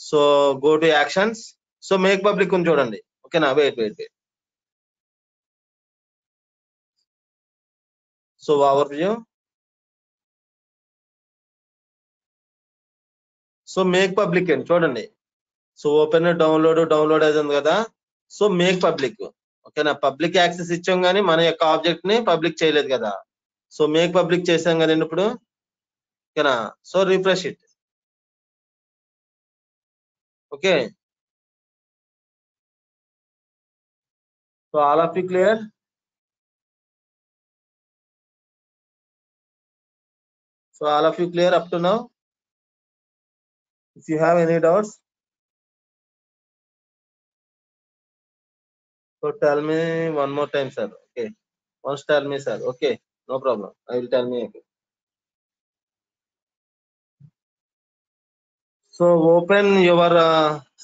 So go to actions. So make public ఉంది చూడండి ఓకేనా. Wait. So overview. So make public అండి చూడండి. సో ఓపెన్ డౌన్లోడ్ అది ఉంది కదా. సో మేక్ పబ్లిక్ ఓకేనా. పబ్లిక్ యాక్సెస్ ఇచ్చాం కానీ మన యొక్క ఆబ్జెక్ట్ ని పబ్లిక్ చేయలేదు కదా. సో మేక్ పబ్లిక్ చేసాం కదండి ఇప్పుడు ఓకేనా. So refresh it okay. So all of you clear. So all of you clear up to now. If you have any doubts, so tell me one more time sir okay, once tell me sir okay. No problem. I will tell me again. So open your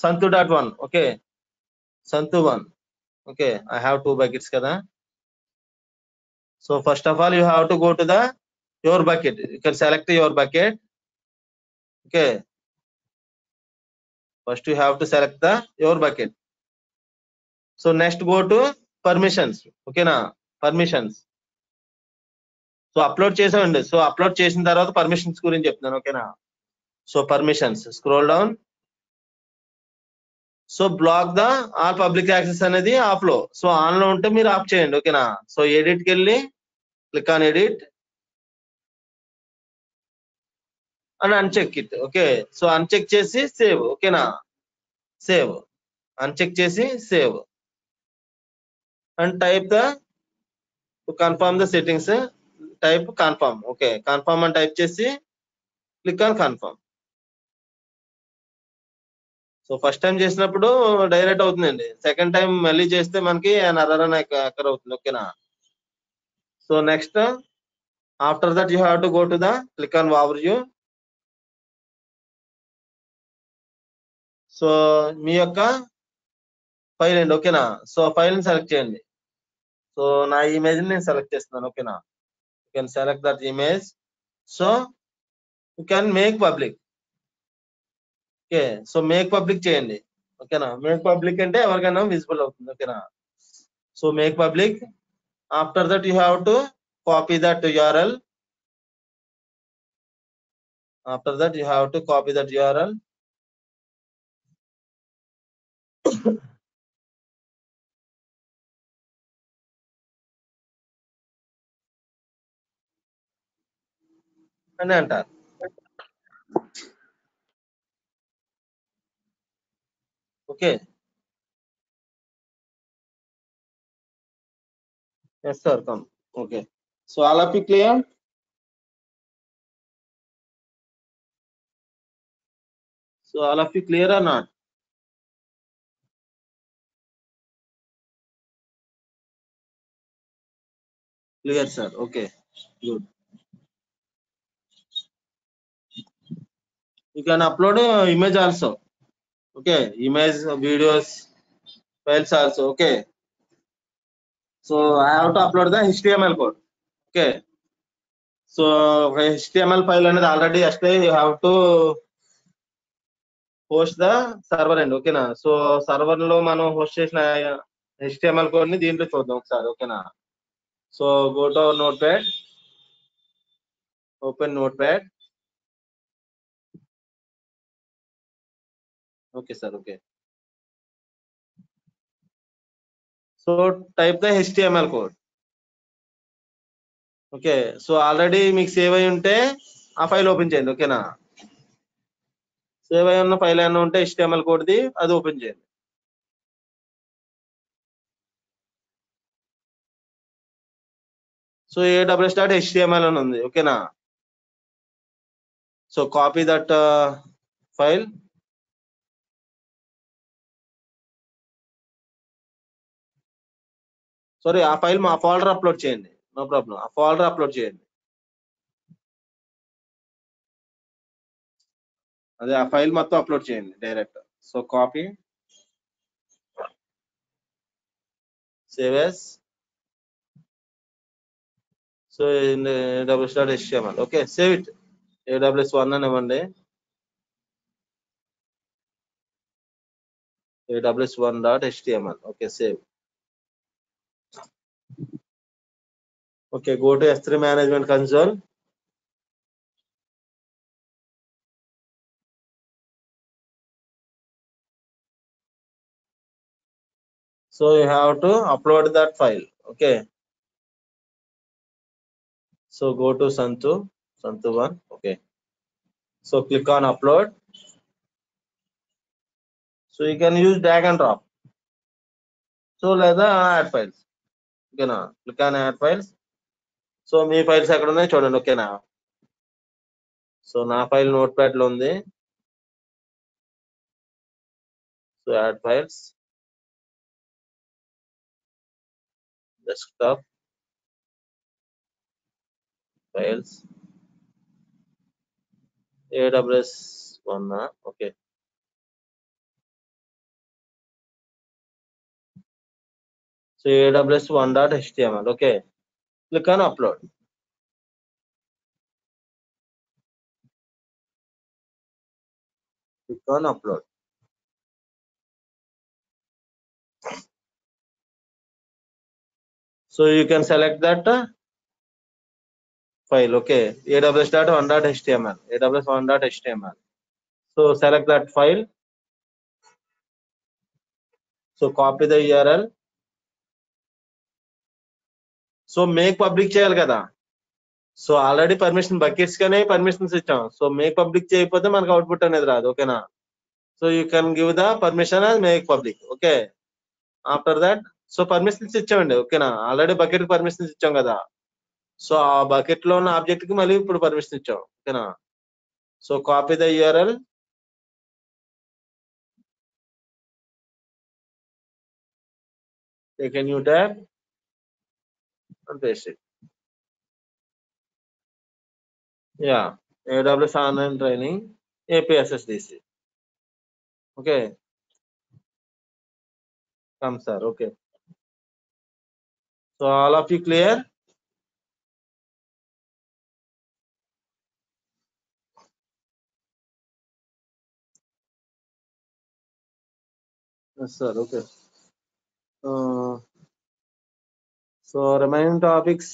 Santu.1. Okay, Santu 1. Okay, I have 2 buckets kada. So first of all, you have to go to the your bucket. You can select your bucket. Okay, first you have to select the your bucket. So next go to permissions. Okay na, permissions. So upload చేసామండి. So upload చేసిన తర్వాత పర్మిషన్స్ గురించి చెప్తాను. ఓకేనా. So permissions scroll down. So block the all public access అనేది off లో. So on లో ఉంటే మీరు ఆఫ్ చేయండి. ఓకేనా. సో ఎడిట్ కి వెళ్ళి click on edit and uncheck it. Okay. So uncheck చేసి సేవ్. ఓకేనా. సేవ్ అన్చెక్ చేసి save and type the to confirm the settings. Type confirm. Okay, confirm అని టైప్ చేసి click on confirm. So first time చేసినప్పుడు direct అవుతుందండి. Second time మళ్ళీ చేస్తే మనకి ఎర్రర్ అని ఎక్కర్ అవుతుంది. ఓకేనా. So next after that you have to go to the click on overview. So మీ యొక్క ఫైల్ అండి. ఓకేనా. సో ఫైల్ ని సెలెక్ట్ చేయండి. సో నా ఇమేజ్ ని నేను సెలెక్ట్ చేస్తున్నాను. ఓకేనా. You can select that image. So you can make public. Okay. So make public చేయండి. ఓకేనా. మేక్ పబ్లిక్ అంటే ఎవరికైనా విజిబుల్ అవుతుంది. ఓకేనా. So make public. After that you have to copy that URL. After that you have to copy that URL. అని అంటారు. Okay. yes sir, come. Okay, so all of you clear? So all of you clear or not? Clear sir. Okay, good. You can upload image also. Okay, image, videos, files also. Okay, so I have to upload the HTML code. Okay, so HTML file అనేది already yesterday you have to host the server అండి. ఓకేనా. So server లో మనం host చేసిన HTML code ని దీంట్లో చూద్దాం ఒకసారి. ఓకేనా. So go to our notepad, open notepad. Okay sir. Okay, so type the HTML code. Okay. So already మీకు సేవ్ అయి ఉంటే ఆ ఫైల్ ఓపెన్ చేయండి. ఓకేనా. సేవ్ అయి ఉన్న ఫైల్ ఏమైనా ఉంటే HTML కోడ్ ది అది ఓపెన్ చేయండి. సో aws.html అని ఉంది. ఓకేనా. So copy that file. Sorry, ఆ ఫైల్ మా ఫోల్డర్ అప్లోడ్ చేయండి. నో ప్రాబ్లం, ఆ ఫోల్డర్ అప్లోడ్ చేయండి. అదే ఆ ఫైల్ మొత్తం అప్లోడ్ చేయండి direct. So copy, save as. So aws.html. Okay, save it. aws1 అని ఇవ్వండి. aws1.html. Okay, save. Okay, go to S3 management console. So you have to upload that file. Okay, so go to Santu 1. Okay, so click on upload. So you can use drag and drop. So లేదా add files. ఓకేనా. click on add files. So me files ఎక్కడ ఉన్నాయో చూడండి. ఓకేనా. So నా file notepad లో ఉంది. So add files, desktop, files. AWS 1, okay. So AWS 1.html, okay. Click on upload. Click on upload. So you can select that file, okay. AWS.1.html, AWS1.html. So select that file. So copy the URL. So make public చేయాలి కదా. So already permission buckets కనే permissions ఇచ్చాం. So make public చేయకపోతే మనకు output అనేది రాదు, ఓకేనా. So you can give the permission as make public, okay. After that so permissions ఇచ్చామండి, ఓకేనా. ఆల్రెడీ బకెట్ కి పర్మిషన్స్ ఇచ్చాం కదా. సో ఆ బకెట్ లో ఉన్న ఆబ్జెక్ట్ కి మళ్ళీ ఇప్పుడు పర్మిషన్ ఇచ్చాం, ఓకేనా. So copy the URL. Take a new tab and paste it. Yeah, AWS online training, APSSDC. Okay. Come sir, okay. So all of you clear? Yes sir, okay. So remaining topics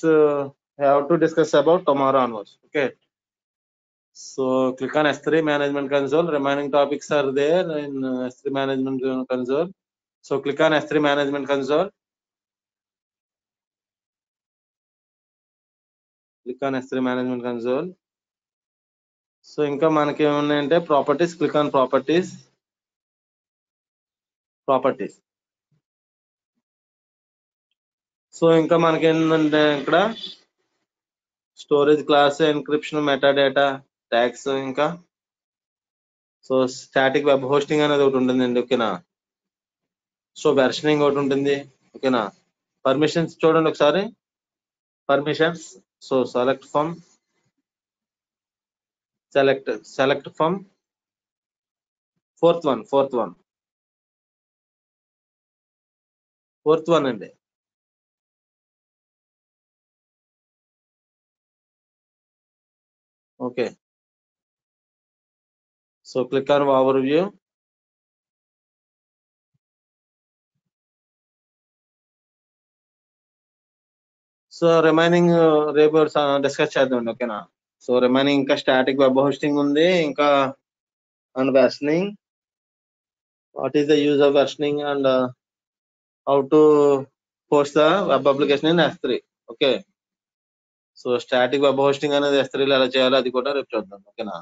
have to discuss about tomorrow onwards, okay. So click on S3 management console. Remaining topics are there in S3 management console. So click on S3 management console. Click on S3 management console. So ఇంకా మనకి ఏమున్నాయంటే properties. Click on properties. Properties. So ఇంకా మనకి ఏంటంటే ఇక్కడ storage class, encryption, metadata, tags, ఇంకా so static web hosting అనేది ఒకటి ఉంటుందండి, ఓకేనా. సో వెర్షనింగ్ ఒకటి ఉంటుంది, ఓకేనా. పర్మిషన్స్ చూడండి ఒకసారి. Permissions. So select from fourth one అండి. Okay. So click on overview. So remaining రేపు డిస్కస్ చేద్దాం, ఓకేనా. సో రిమైనింగ్ ఇంకా స్టాటిక్ వెబ్ హోస్టింగ్ ఉంది, ఇంకా and versioning. What is the use of versioning and how to post the web application in S3, okay. So static web hosting అనేది S3 లో ఎలా చేయాలో అది కూడా రేపు చూద్దాం, ఓకేనా.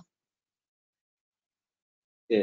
ఓకే.